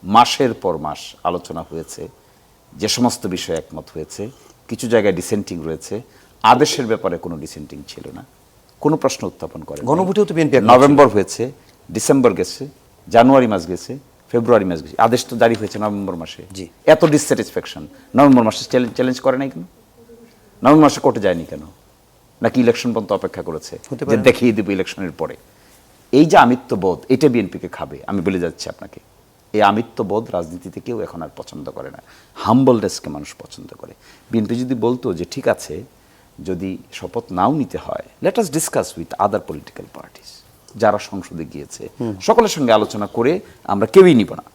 মাসের পর মাস আলোচনা হয়েছে, যে সমস্ত বিষয়ে একমত হয়েছে, কিছু জায়গায় ডিসেন্টিং রয়েছে, আদেশের ব্যাপারে কোনো ডিসেন্টিং ছিল না, কোনো প্রশ্ন উত্থাপন করে গণভোটেও তো বিএনপি নভেম্বর হয়েছে, ডিসেম্বর গেছে, জানুয়ারি মাস গেছে, ফেব্রুয়ারি মাস গেছে, আদেশ তো জারি হয়েছে নভেম্বর মাসে। জি। এত ডিসস্যাটিসফ্যাকশন নভেম্বর মাসে চ্যালেঞ্জ করে নাই কেন? নভেম্বর মাসে কোর্টে যায়নি কেন? নাকি ইলেকশন পর্যন্ত অপেক্ষা করেছে যে দেখিয়ে দেবো ইলেকশনের পরে? এই যে আমিত্ববোধ, এটা বিএনপিকে খাবে, আমি বলে যাচ্ছি আপনাকে। এই আমিত্ববোধ রাজনীতিতে কেউ এখন আর পছন্দ করে না, হাম্বলনেসকে মানুষ পছন্দ করে। বিএনপি যদি বলতো যে ঠিক আছে, যদি শপথ নাও নিতে হয়, let us discuss with other political parties, যারা সংসদে গিয়েছে সকলের সঙ্গে আলোচনা করে আমরা কেউই নিব না,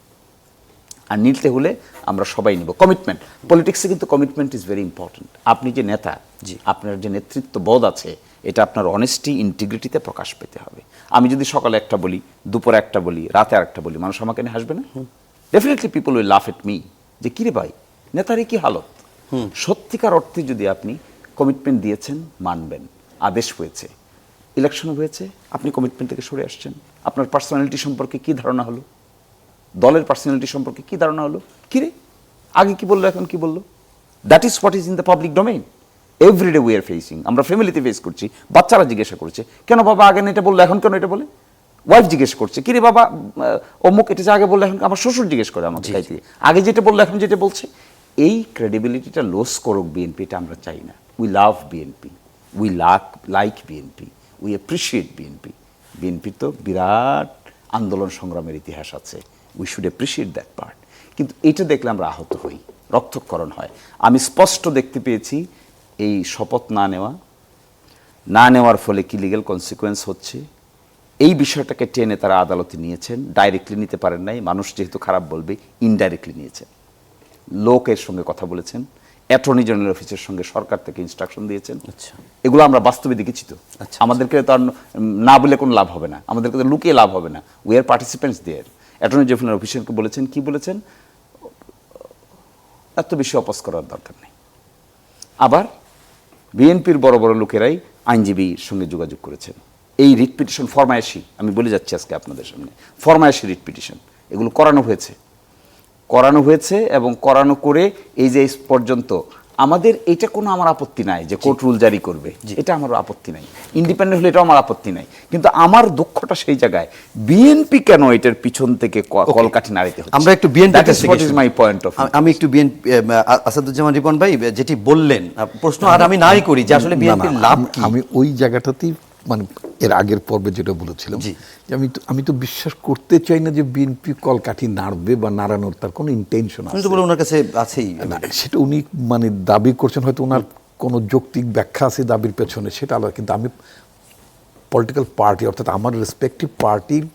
আর নিতে হলে আমরা সবাই নিব। কমিটমেন্ট, পলিটিক্সে কিন্তু কমিটমেন্ট ইজ ভেরি ইম্পর্টেন্ট। আপনি যে নেতা, আপনার যে নেতৃত্ব বোধ আছে, এটা আপনার অনেস্টি, ইন্টিগ্রিটিতে প্রকাশ পেতে হবে। আমি যদি সকালে একটা বলি, দুপুরে একটা বলি, রাতে আর একটা বলি, মানুষ আমাকে নিয়ে হাসবে না? ডেফিনেটলি পিপল উইল লাফ এট মি, যে কিরে ভাই, নেতারই কি হালত। সত্যিকার অর্থে যদি আপনি কমিটমেন্ট দিয়েছেন, মানবেন, আদেশ হয়েছে, ইলেকশন হয়েছে, আপনি কমিটমেন্ট থেকে সরে আসছেন, আপনার পার্সোনালিটি সম্পর্কে কি ধারণা হলো, দলের পার্সোনালিটি সম্পর্কে কি ধারণা হলো, কিরে আগে কি বললো এখন কি বললো? That is what is in the public domain. Everyday we are facing, আমরা ফ্যামিলিতে ফেস করছি, বাচ্চারা জিজ্ঞাসা করছে কেন বাবা আগে এটা বললো এখন কেন এটা বলে, ওয়াইফ জিজ্ঞেস করছে কিরে বাবা অমুক এটা যে আগে বললো এখন, আমার শ্বশুর জিজ্ঞেস করে আমাকে আগে যেটা বললো এখন যেটা বলছে। এই ক্রেডিবিলিটিটা লস করুক বিএনপি, এটা আমরা চাই না। We love BNP, we like BNP, we appreciate BNP. BNP তো বিরাট আন্দোলন সংগ্রামের ইতিহাস আছে, we should appreciate that part. কিন্তু এটা দেখলে আমরা আহত হই, রক্তক্ষরণ হয়। আমি স্পষ্ট দেখতে পেয়েছি এই শপথ না নেওয়ার ফলে কি লিগ্যাল কনসিকুয়েন্স হচ্ছে, এই বিষয়টাকে টেনে তারা আদালতে নিয়েছেন। ডাইরেক্টলি নিতে পারেন নাই, মানুষ যেহেতু খারাপ বলবে, ইনডাইরেক্টলি নিয়েছেন। লোকের সঙ্গে কথা বলেছেন, অ্যাটর্নি জেনারেল অফিসের সঙ্গে সরকার থেকে ইনস্ট্রাকশন দিয়েছেন। এগুলো আমরা বাস্তবে দেখেছি তো। আমাদেরকে তো আর না বলে কোনো লাভ হবে না, আমাদেরকে তো লুকিয়ে লাভ হবে না। We are participants there. Attorney general অফিসারকে বলেছেন, কি বলেছেন, এত বেশি অপোজ করার দরকার নেই। আবার বিএনপির বড় বড় লোকেরাই আইনজীবীর সঙ্গে যোগাযোগ করেছেন। এই রিট পিটিশন ফরমায়েশি, আমি বলে যাচ্ছি আজকে আপনাদের সামনে, ফরমায়েশি রিট পিটিশন এগুলো করানো হয়েছে এবং করানো করে এই যে পর্যন্ত আমাদের এটা কোনো আমার আপত্তি নাই যে কোর্ট রুল জারি করবে, এটা আমার আপত্তি নাই, ইন্ডিপেন্ডেন্ট হলে এটাও আমার আপত্তি নাই। কিন্তু আমার দুঃখটা সেই জায়গায়, বিএনপি কেন এটার পিছন থেকে কলকাঠি নাড়িতে হচ্ছে। আমরা একটু বিএনপি, মাই পয়েন্ট অফ, আমি একটু বিএনপি, আসাদুজ্জামান রিপন ভাই যেটি বললেন প্রশ্ন আর আমি নাই করি যে আসলে বিএনপির লাভ কি। আমি ওই জায়গাটাতেই মানে এর আগের পর্বে যেটা বলেছিলাম যে আমি তো বিশ্বাস করতে চাই না যে বিএনপি কলকাঠি নাড়বে বা নাড়ানোর তার কোনো ইন্টেনশন আছে। বলে ওনার কাছে আছেই না, সেটা উনি মানে দাবি করছেন, হয়তো ওনার কোনো যৌক্তিক ব্যাখ্যা আছে দাবির পেছনে, সেটা আলাদা। কিন্তু আমি পলিটিক্যাল পার্টি অর্থাৎ আমার রেসপেক্টিভ পার্টির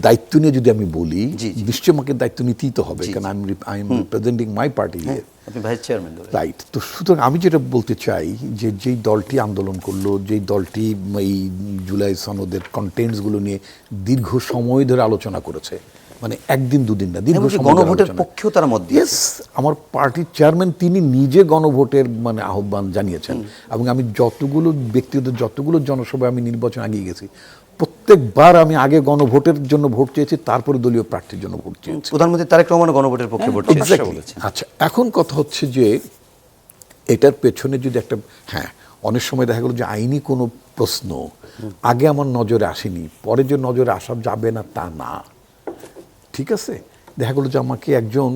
দায়িত্ব নিয়ে যদি আমি বলি, নিশ্চয়ই আমাকে দায়িত্ব নিতেই তো হবে, কারণ I am representing my party, আপনি ভাইস চেয়ারম্যান, রাইট। তো সুতরাং আমি যেটা বলতে চাই যে যেই দলটি আন্দোলন করলো, যেই দলটি এই জুলাই সনদের কন্টেন্টসগুলো নিয়ে দীর্ঘ সময় ধরে আলোচনা করেছে, মানে একদিন দুদিন না, দীর্ঘ সময় গণভোটের পক্ষেও তারা মত দিয়েছে। আমার পার্টির চেয়ারম্যান তিনি নিজে গণভোটের মানে আহ্বান জানিয়েছেন, এবং আমি যতগুলো ব্যক্তিগত যতগুলো জনসভায় আমি নির্বাচন আগিয়ে গেছি, প্রত্যেকবার আমি আগে গণভোটের জন্য ভোট চেয়েছি, তারপরে দলীয় প্রার্থীর জন্য ভোট চেয়েছি। প্রধানমন্ত্রী তারেক রহমান গণভোটের পক্ষে ভোট চেয়েছেন। আচ্ছা, এখন কথা হচ্ছে যে এটার পেছনে যদি একটা, হ্যাঁ, অনেক সময় দেখা গেল যে আইনি কোনো প্রশ্ন আগে আমার নজরে আসেনি, পরে যে নজরে আসা যাবে না তা না, ঠিক আছে। দেখা গেলো যে আমাকে একজন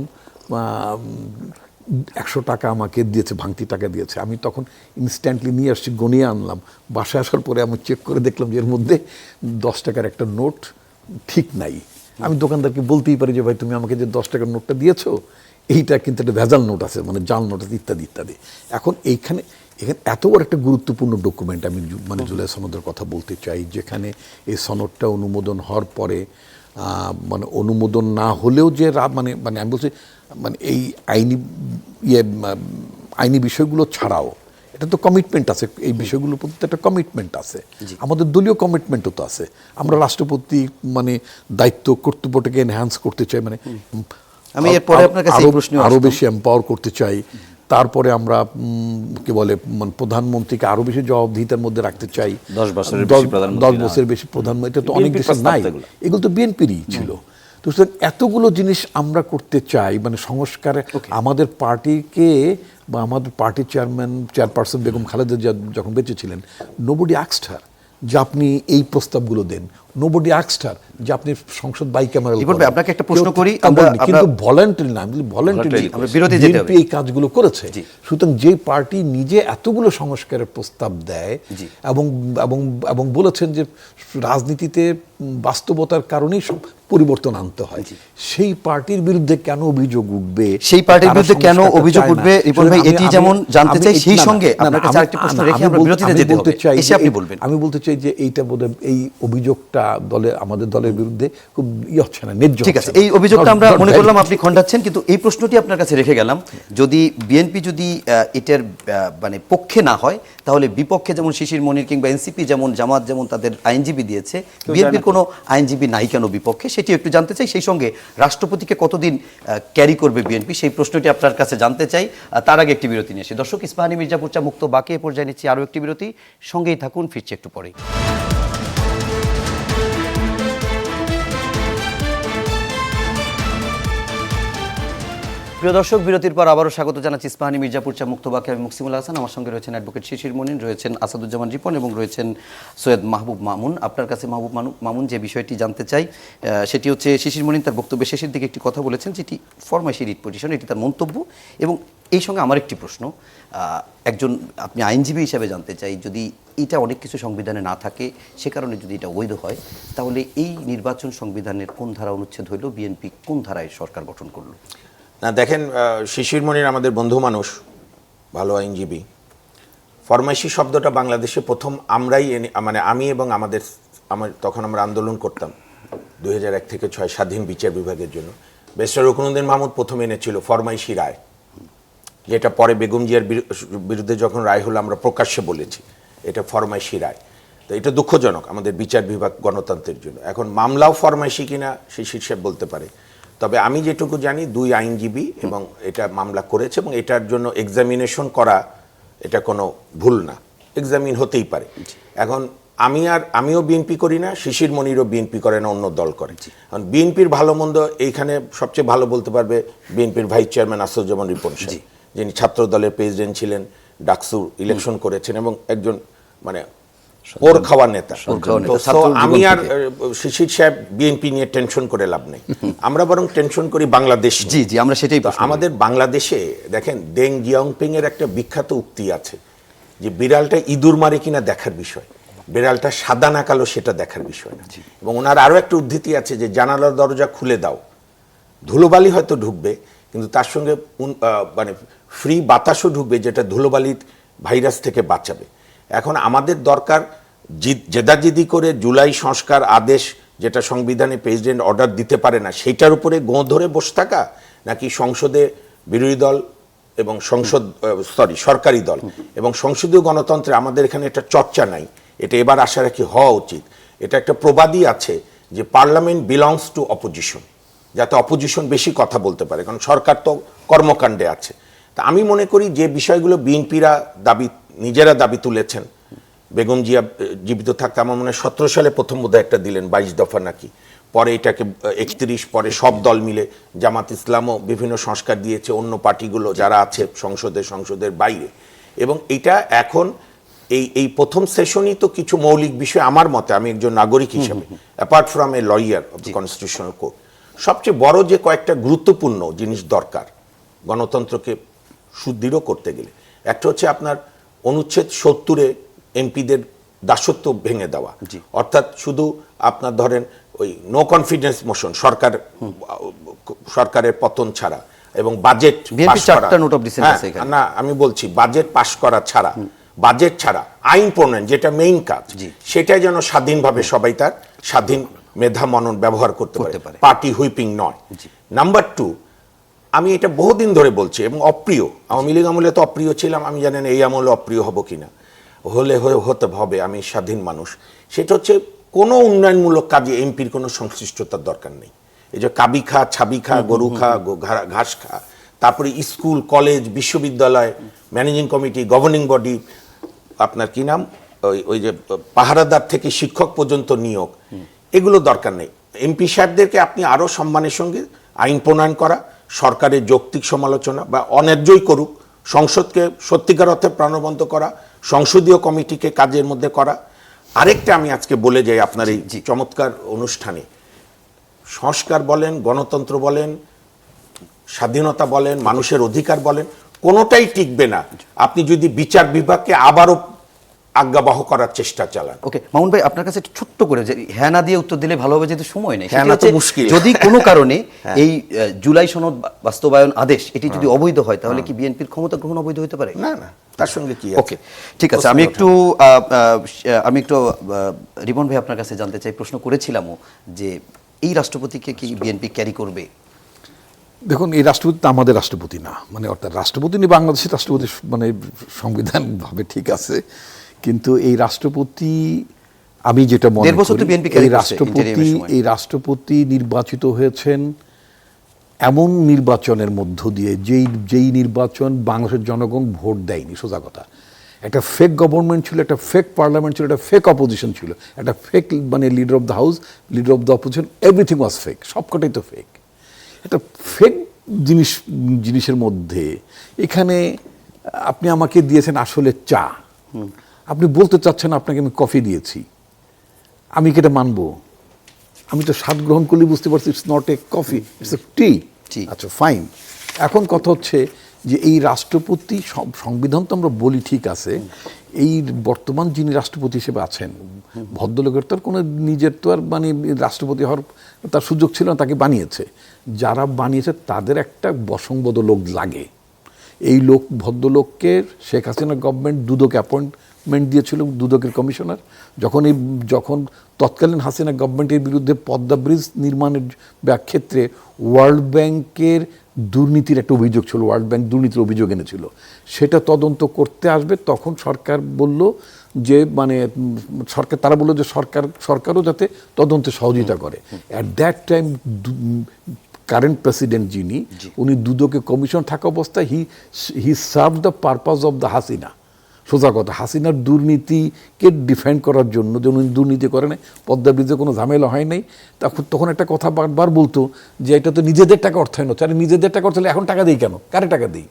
100 টাকা আমাকে দিয়েছে, ভাঙতি টাকা দিয়েছে, আমি তখন ইনস্ট্যান্টলি নিয়ে আসছি, গনিয়ে আনলাম, বাসায় আসার পরে আমি চেক করে দেখলাম যে এর মধ্যে 10 টাকার একটা নোট ঠিক নাই। আমি দোকানদারকে বলতেই পারি যে ভাই তুমি আমাকে যে 10 টাকার নোটটা দিয়েছো, এইটা কিন্তু একটা ভেজাল নোট আছে, মানে জাল নোট আছে, ইত্যাদি ইত্যাদি। এখন এইখানে এখানে এত বড় একটা গুরুত্বপূর্ণ ডকুমেন্ট, আমি মানে জুলাই সনদের কথা বলতে চাই, যেখানে এই সনদটা অনুমোদন হওয়ার পরে মানে অনুমোদন না হলেও যে মানে মানে আমি বলছি মানে এই আইনি বিষয়গুলো ছাড়াও এটা তো কমিটমেন্ট আছে, এই বিষয়গুলোর প্রতি একটা কমিটমেন্ট আছে, আমাদের দলীয় কমিটমেন্টও তো আছে। আমরা রাষ্ট্রপতি মানে দায়িত্ব কর্তৃপক্ষকে এনহ্যান্স করতে চাই, মানে আমি এরপরে আপনার কাছে এই প্রশ্ন আরো বেশি এম্পাওয়ার করতে চাই। তারপরে আমরা কি বলে মানে প্রধানমন্ত্রীকে আরো বেশি জবাবদিহিতার মধ্যে রাখতে চাই। 10 বছরের বেশি প্রধানমন্ত্রী, এটা তো অনেক দেশে নাই, এগুলো তো বিএনপিরই ছিল। তো এতগুলো জিনিস আমরা করতে চাই, মানে সংস্কারে আমাদের পার্টিকে বা আমাদের পার্টির চেয়ারপারসন বেগম খালেদা জিয়া যখন বেঁচে ছিলেন, নোবডি আস্কড হার যে আপনি এই প্রস্তাবগুলো দেন, নোবডি আস্কড হার যে আপনি সংসদ বাইক্যামেরাল করেন। আপনাকে একটা প্রশ্ন করি, কিন্তু ভলান্টারি না, ভলান্টারি বিএনপি এই কাজগুলো করেছে। সুতরাং যে পার্টি নিজে এতগুলো সংস্কারের প্রস্তাব দেয় এবং এবং এবং বলেছেন যে রাজনীতিতে বাস্তবতার কারণেই পরিবর্তন আনতে হয়, সেই পার্টির বিরুদ্ধে কেন অভিযোগ উঠবে? সেই পার্টির বিরুদ্ধে কেন অভিযোগ উঠবে রিপন ভাই, এটি যেমন জানতে চাই, সেই সঙ্গে আপনার কাছে আরেকটি প্রশ্ন রেখে আমরা বিরতিতে যেতে হবে, এসে আপনি বলবেন। আমি বলতে চাই যে এইটা বোধহয় এই অভিযোগটা আমাদের দলের বিরুদ্ধে খুব হচ্ছে না, ন্যায্য। ঠিক আছে, এই অভিযোগটা আমরা মনে করলাম আপনি খণ্ডাচ্ছেন, কিন্তু এই প্রশ্নটি আপনার কাছে রেখে গেলাম, যদি বিএনপি যদি এটার মানে পক্ষে না হয়, তাহলে বিপক্ষে যেমন শিশির মনির কিংবা এনসিপি যেমন জামাত যেমন তাদের আইনজীবী দিয়েছে, বিএনপির কোনো আইনজীবী নাই কেন বিপক্ষে, সেটি একটু জানতে চাই। সেই সঙ্গে রাষ্ট্রপতিকে কতদিন ক্যারি করবে বিএনপি, সেই প্রশ্নটি আপনার কাছে জানতে চাই। তার আগে একটি বিরতি নিয়ে আসি। দর্শক, ইস্পাহানী মির্জাপুর চা মুক্ত বাকি এ পর্যায়ে নিচ্ছি আরও একটি বিরতি, সঙ্গেই থাকুন, ফিরছি একটু পরেই। প্রিয় দর্শক, বিরতির পর আবারও স্বাগত জানাচ্ছি ইস্পাহানী মির্জাপুর চা মুক্ত বাকি। আমি মুকসিমুল হাসান, আমার সঙ্গে রয়েছেন অ্যাডভোকেট শিশির মনির, রয়েছেন আসাদুজ্জামান রিপন এবং রয়েছেন সৈয়দ মাহবুব মামুন। আপনার কাছে মাহবুব মামুন, যে বিষয়টি জানতে চাই সেটি হচ্ছে, শিশির মনির তার বক্তব্যের শেষের দিকে একটি কথা বলেছেন যেটি ফরমাইশি রিট পিটিশন, এটি তার মন্তব্য, এবং এই সঙ্গে আমার একটি প্রশ্ন, একজন আপনি আইনজীবী হিসাবে জানতে চাই, যদি এটা অনেক কিছু সংবিধানে না থাকে, সে কারণে যদি এটা বৈধ হয়, তাহলে এই নির্বাচন সংবিধানের কোন ধারা অনুচ্ছেদ হইল, বিএনপি কোন ধারায় সরকার গঠন করলো? না দেখেন, শিশির মনির আমাদের বন্ধু মানুষ, ভালো আইনজীবী। ফরমাইশি শব্দটা বাংলাদেশে প্রথম আমরাই মানে আমি এবং তখন আমরা আন্দোলন করতাম 2001 থেকে 6 স্বাধীন বিচার বিভাগের জন্য। ব্যারিস্টার রুকনুদ্দিন মাহমুদ প্রথম এনেছিল ফরমাইশি রায়, যেটা পরে বেগম জিয়ার বিরুদ্ধে যখন রায় হলো আমরা প্রকাশ্যে বলেছি এটা ফরমাইশি রায়। তো এটা দুঃখজনক আমাদের বিচার বিভাগ গণতন্ত্রের জন্য। এখন মামলাও ফরমাইশি কিনা শিশির সাহেব বলতে পারে, তবে আমি যেটুকু জানি 2 আইনজীবী এবং এটা মামলা করেছে, এবং এটার জন্য এক্সামিনেশন করা এটা কোনো ভুল না, এক্সামিন হতেই পারে। এখন আমিও বিএনপি করি না, শিশির মনিরও বিএনপি করে না, অন্য দল করে। কারণ বিএনপির ভালো মন্দ এইখানে সবচেয়ে ভালো বলতে পারবে বিএনপির ভাইস চেয়ারম্যান আসাদুজ্জামান রিপন সাহেব, যিনি ছাত্র দলের প্রেসিডেন্ট ছিলেন, ডাকসু ইলেকশন করেছেন এবং একজন মানে ওর খাওয়ার নেতা। আমি আর শিশির সাহেব বিএনপি নিয়ে টেনশন করে লাভ নেই, আমরা বরং টেনশন করি বাংলাদেশ। জি জি, আমরা সেটাই। আমাদের বাংলাদেশে দেখেন, দেং জিয়াওপিং এর একটা বিখ্যাত উক্তি আছে যে বিড়ালটা ইঁদুর মারে কিনা দেখার বিষয়, বিড়ালটা সাদা না কালো সেটা দেখার বিষয় না। এবং ওনার আরো একটা উদ্ধৃতি আছে যে জানালার দরজা খুলে দাও, ধুলোবালি হয়তো ঢুকবে কিন্তু তার সঙ্গে মানে ফ্রি বাতাসও ঢুকবে, যেটা ধুলোবালির ভাইরাস থেকে বাঁচাবে। এখন আমাদের দরকার জেদাজিদি করে জুলাই সংস্কার আদেশ, যেটা সংবিধানে প্রেসিডেন্ট অর্ডার দিতে পারে না, সেইটার উপরে গোঁ ধরে বসে থাকা, নাকি সংসদে বিরোধী দল এবং সরকারি দল এবং সংসদীয় গণতন্ত্রে আমাদের এখানে একটা চর্চা নাই, এটা এবার আশা রাখি হওয়া উচিত। এটা একটা প্রবাদই আছে যে পার্লামেন্ট বিলংস টু অপোজিশন, যাতে অপোজিশন বেশি কথা বলতে পারে, কারণ সরকার তো কর্মকাণ্ডে আছে। তা আমি মনে করি যে বিষয়গুলো বিএনপিরা নিজেরা দাবি তুলেছেন, বেগম জিয়া জীবিত থাকতে আমার মনে হয় 17 সালে প্রথম বোধহয় একটা দিলেন 22 দফা নাকি, পরে এটাকে 31, পরে সব দল মিলে জামাত ইসলামও বিভিন্ন সংস্কার দিয়েছে, অন্য পার্টিগুলো যারা আছে সংসদের বাইরে। এবং এটা এখন এই প্রথম সেশনই তো কিছু মৌলিক বিষয় আমার মতে, আমি একজন নাগরিক হিসেবে, apart from a lawyer of the constitutional court, সবচেয়ে বড় যে কয়েকটা গুরুত্বপূর্ণ জিনিস দরকার গণতন্ত্রকে সুদৃঢ় করতে গেলে, একটা হচ্ছে আপনার অনুচ্ছেদ 70-এ এমপিদের দাসত্ব ভেঙে দেওয়া, অর্থাৎ শুধু আপনার ধরেন ওই নো কনফিডেন্স মোশন, সরকারের পতন ছাড়া, এবং বাজেট BNP পাস করা, 4টা নোট অফ ডিসেন্ট আছে এখানে। না আমি বলছি বাজেট পাস করা ছাড়া, বাজেট ছাড়া আইন প্রণয়ন যেটা মেইন কাজ, সেটাই যেন স্বাধীনভাবে সবাই তার স্বাধীন মেধা মনন ব্যবহার করতে পারে, পার্টি হুইপিং নয়। নাম্বার 2, আমি এটা বহুদিন ধরে বলছি এবং অপ্রিয়, আওয়ামী লীগ আমলে তো অপ্রিয় ছিলাম, আমি জানি না এই আমলে অপ্রিয় হব কিনা, হতে হবে, আমি স্বাধীন মানুষ। সেটা হচ্ছে কোনো উন্নয়নমূলক কাজে এমপির কোনো সংশ্লিষ্টতার দরকার নেই। এই যে কাবি খা, ছাবি খা, গরু খা, ঘাস খা, তারপরে স্কুল, কলেজ, বিশ্ববিদ্যালয়, ম্যানেজিং কমিটি, গভর্নিং বডি, আপনার কি নাম, ওই যে পাহারাদার থেকে শিক্ষক পর্যন্ত নিয়োগ, এগুলো দরকার নেই। এমপি সাহেবদেরকে আপনি আরও সম্মানের সঙ্গে আইন প্রণয়ন করা, সরকারের যৌক্তিক সমালোচনা বা অন্যায্যই করুক, সংসদকে সত্যিকার অর্থে প্রাণবন্ত করা, সংসদীয় কমিটিকে কাজের মধ্যে করা। আরেকটা আমি আজকে বলে যাই আপনার এই চমৎকার অনুষ্ঠানে, সংস্কার বলেন, গণতন্ত্র বলেন, স্বাধীনতা বলেন, মানুষের অধিকার বলেন, কোনোটাই টিকবে না আপনি যদি বিচার বিভাগকে আবারও আজ্ঞাবহ করার চেষ্টা চালান। ওকে মামুন ভাই, আপনার কাছে ছোট্ট করে যে হ্যাঁ না দিয়ে উত্তর দিলে ভালো হবে, যেহেতু সময় নেই। হ্যাঁ না তো মুশকিল। যদি কোনো কারণে এই জুলাই সনদ বাস্তবায়ন আদেশ এটি যদি অবৈধ হয়, তাহলে কি বিএনপির ক্ষমতা গ্রহণ অবৈধ হতে পারে? না না, তার সঙ্গে কি? ওকে, ঠিক আছে। আমি একটু রিমন ভাই আপনার কাছে জানতে চাই, প্রশ্ন করেছিলামও যে এই রাষ্ট্রপতিকে কি বিএনপি ক্যারি করবে? দেখুন, এই রাষ্ট্রপতি তো আমাদের রাষ্ট্রপতি না, মানে অর্থাৎ রাষ্ট্রপতি নিয়ে বাংলাদেশের রাষ্ট্রপতি মানে সংবিধানভাবে ঠিক আছে, কিন্তু এই রাষ্ট্রপতি, আমি যেটা মনে করি, এই রাষ্ট্রপতি নির্বাচিত হয়েছেন এমন নির্বাচনের মধ্য দিয়ে যেই নির্বাচন বাংলাদেশের জনগণ ভোট দেয়নি। সোজা কথা, একটা ফেক গভর্নমেন্ট ছিল, একটা ফেক পার্লামেন্ট ছিল, একটা ফেক অপোজিশন ছিল, একটা ফেক মানে leader of the house, leader of the opposition, everything was fake, সবকটাই তো ফেক। একটা ফেক জিনিসের মধ্যে এখানে আপনি আমাকে দিয়েছেন আসলে চা, আপনি বলতে চাচ্ছেন আপনাকে আমি কফি দিয়েছি, আমি কি এটা মানবো? আমি তো স্বাদ গ্রহণ করলে বুঝতে পারছি it's not a coffee, it's a tea. আচ্ছা ফাইন। এখন কথা হচ্ছে যে এই রাষ্ট্রপতি, সংবিধান তো আমরা বলি ঠিক আছে, এই বর্তমান যিনি রাষ্ট্রপতি হিসেবে আছেন, ভদ্রলোকের তো আর কোনো নিজের তো আর মানে রাষ্ট্রপতি হওয়ার তার সুযোগ ছিল না, তাকে বানিয়েছে। যারা বানিয়েছে তাদের একটা বসংবদ লোক লাগে। এই ভদ্রলোককে শেখ হাসিনা গভর্নমেন্ট দুদকে অ্যাপয়েন্টমেন্ট দিয়েছিল, দুদকের কমিশনার। যখন তৎকালীন হাসিনা গভর্নমেন্টের বিরুদ্ধে পদ্মা ব্রিজ নির্মাণের ক্ষেত্রে ওয়ার্ল্ড ব্যাংকের দুর্নীতির একটা অভিযোগ ছিল, ওয়ার্ল্ড ব্যাংক দুর্নীতির অভিযোগ এনেছিল, সেটা তদন্ত করতে আসবে, তখন সরকার বলল যে মানে তারা বললো যে সরকারও যাতে তদন্তে সহযোগিতা করে। At that time current president যিনি, উনি দুদকে কমিশন থাকা অবস্থায় he serve the purpose of the Hasina. সোজা কথা, হাসিনার দুর্নীতিকে ডিফেন্ড করার জন্য, যে উনি দুর্নীতি করে নাই, পদ্মা ব্রিজে কোনো ঝামেলা হয় নাই, তখন একটা কথা বারবার বলতো যে এটা তো নিজেদের টাকা অর্থায়ন হচ্ছে। আরে নিজেদের টাকা অর্থায়ন এখন টাকা দিই কেন? কারে টাকা দিই?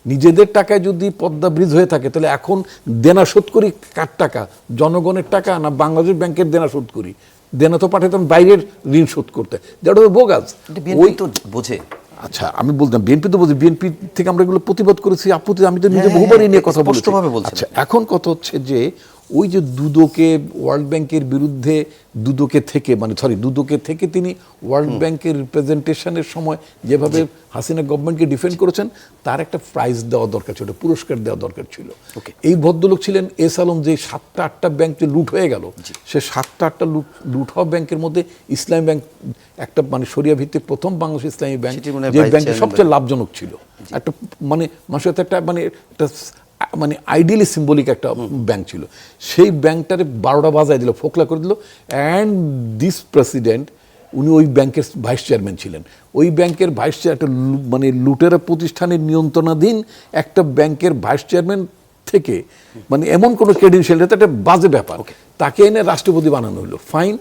নিজেদের টাকায় যদি পদ্মা ব্রিজ হয়ে থাকে, তাহলে এখন দেনা শোধ করি কার টাকা? জনগণের টাকা না বাংলাদেশ ব্যাংকের দেনা শোধ করি? দেনা তো পাঠাতাম বাইরের ঋণ শোধ করতে, যেটা তো বোগাস। ওই তো বোঝে। আচ্ছা, আমি বলতাম বিএনপি তো বলছি, বিএনপি থেকে আমরা এগুলো প্রতিবাদ করেছি, আপত্তি, আমি তো নিজে বহুবার এই নিয়ে কথা বলছি। আচ্ছা, এখন কথা হচ্ছে যে ওই যে দুদকে ওয়ার্ল্ড ব্যাংকের বিরুদ্ধে দুদকে থেকে তিনি ওয়ার্ল্ড ব্যাংকের রিপ্রেজেন্টেশনের সময় যেভাবে হাসিনা গভর্নমেন্টকে ডিফেন্ড করেছেন, তার একটা প্রাইজ দেওয়া দরকার ছিল, পুরস্কার দেওয়া দরকার ছিল। এই ভদ্রলোক ছিলেন এস আলম, যে 7টা-8টা ব্যাংক যে লুট হয়ে গেল, সে 7টা-8টা লুট হওয়া ব্যাংকের মধ্যে ইসলামী ব্যাংক একটা মানে শরিয়া ভিত্তিক প্রথম বাংলাদেশ ইসলামী ব্যাংক, যে ব্যাংকের সবচেয়ে লাভজনক ছিল, একটা মানে মানুষের একটা মানে আইডিয়ালি সিম্বলিক একটা ব্যাংক ছিল। সেই ব্যাংকটারে 12টা বাজায় দিল, ফোকলা করে দিল। অ্যান্ড দিস প্রেসিডেন্ট, উনি ওই ব্যাংকের ভাইস চেয়ারম্যান ছিলেন। ওই ব্যাংকের ভাইস একটা মানে লুটেরা প্রতিষ্ঠানের নিয়ন্ত্রণাধীন একটা ব্যাংকের ভাইস চেয়ারম্যান থেকে মানে এমন কোনো ক্রেডেনশিয়াল, এটা একটা বাজে ব্যাপার। তাকে এনে রাষ্ট্রপতি বানানো হলো। ফাইন,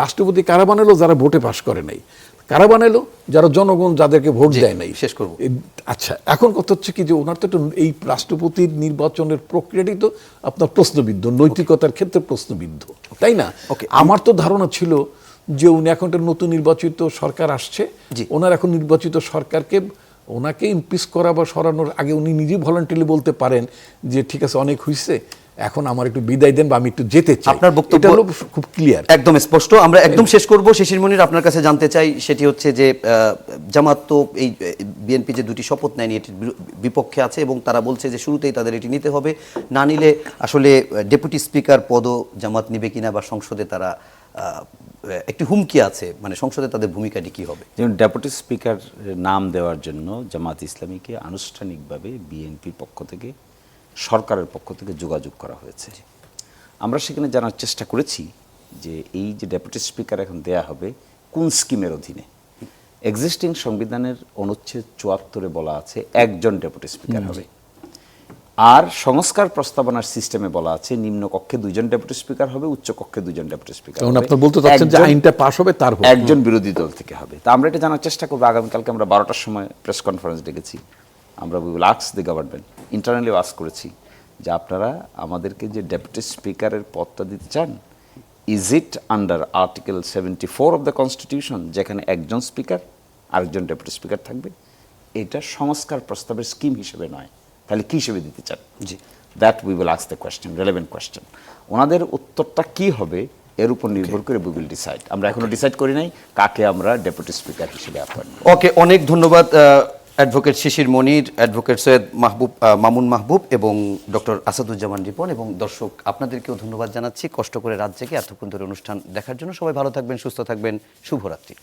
রাষ্ট্রপতি কারা বানালো? যারা ভোটে পাশ করে নাই। কারা বানালো? যারা জনগণ যাদেরকে ভোট দেয় নাই। শেষ করব। আচ্ছা, এখন কথা হচ্ছে কি যে ওনার তো এই রাষ্ট্রপতির নির্বাচনের প্রক্রিয়াটি তো আপনার প্রশ্নবিদ্ধ, নৈতিকতার ক্ষেত্রে প্রশ্নবিদ্ধ, তাই না? আমার তো ধারণা ছিল যে উনি এখন একটা নতুন নির্বাচিত সরকার আসছে, ওনার এখন নির্বাচিত সরকারকে ওনাকে ইমপিচ করা বা সরানোর আগে উনি নিজেই ভলান্টারিলি বলতে পারেন যে ঠিক আছে, অনেক হয়েছে, এখন আমার একটু বিদায় দেন বা আমি একটু যেতে চাই। আপনার বক্তব্য এটা হলো খুব ক্লিয়ার, একদম স্পষ্ট। আমরা একদম শেষ করব। শিশির মনির, আপনার কাছে জানতে চাই, সেটি হচ্ছে যে জামাত তো এই বিএনপি যে দুটি শপথ নেয়নি এটির বিপক্ষে আছে এবং তারা বলছে যে শুরুতেই তাদের এটি নিতে হবে, না নিলে আসলে ডেপুটি স্পিকার পদও জামাত নিবে কিনা বা সংসদে তারা একটি হুমকি আছে, মানে সংসদে তাদের ভূমিকাটি কি হবে? যেমন ডেপুটি স্পিকার নাম দেওয়ার জন্য জামাত ইসলামীকে আনুষ্ঠানিকভাবে বিএনপির পক্ষ থেকে, সরকারের পক্ষ থেকে যোগাযোগ করা হয়েছে। আমরা সেখানে জানার চেষ্টা করেছি যে এই যে ডেপুটি স্পিকার এখন দেয়া হবে কোন স্কিমের অধীনে। এক্সিস্টিং সংবিধানের অনুচ্ছেদ ৭৪-এ বলা আছে একজন ডেপুটি স্পিকার হবে, আর সংস্কার প্রস্তাবনার সিস্টেমে বলা আছে নিম্ন কক্ষে 2জন ডেপুটি স্পিকার হবে, উচ্চ কক্ষে 2জন ডেপুটি স্পিকার হবে। আপনি বলতে চাচ্ছেন যে আইনটা পাস হবে তার একজন বিরোধী দল থেকে হবে। তা আমরা এটা জানার চেষ্টা করবো। আগামীকালকে আমরা 12টার সময় প্রেস কনফারেন্স ডেকেছি। আমরা we will ask the government, internally ask করেছি যে আপনারা আমাদেরকে যে ডেপুটি স্পিকারের পদটা দিতে চান, is it under article 74 of the constitution, যেখানে একজন স্পিকার আরেকজন ডেপুটি স্পিকার থাকবে? এটা সংস্কার প্রস্তাবের স্কিম হিসেবে নয়, তাহলে কী হিসেবে দিতে চান? জি, that we will ask the question, relevant question. ওনাদের উত্তরটা কি হবে এর উপর নির্ভর করে উই উইল ডিসাইড। আমরা এখনো ডিসাইড করি নাই কাকে আমরা ডেপুটি স্পিকার হিসেবে অ্যাপয়েন্ট। ওকে, অনেক ধন্যবাদ অ্যাডভোকেট শিশির মনির, অ্যাডভোকেট সৈয়দ মামুন মাহবুব এবং ডক্টর আসাদুজ্জামান রিপন, এবং দর্শক আপনাদেরকেও ধন্যবাদ জানাচ্ছি কষ্ট করে রাত জেগে এতক্ষণ ধরে অনুষ্ঠান দেখার জন্য। সবাই ভালো থাকবেন, সুস্থ থাকবেন, শুভরাত্রি।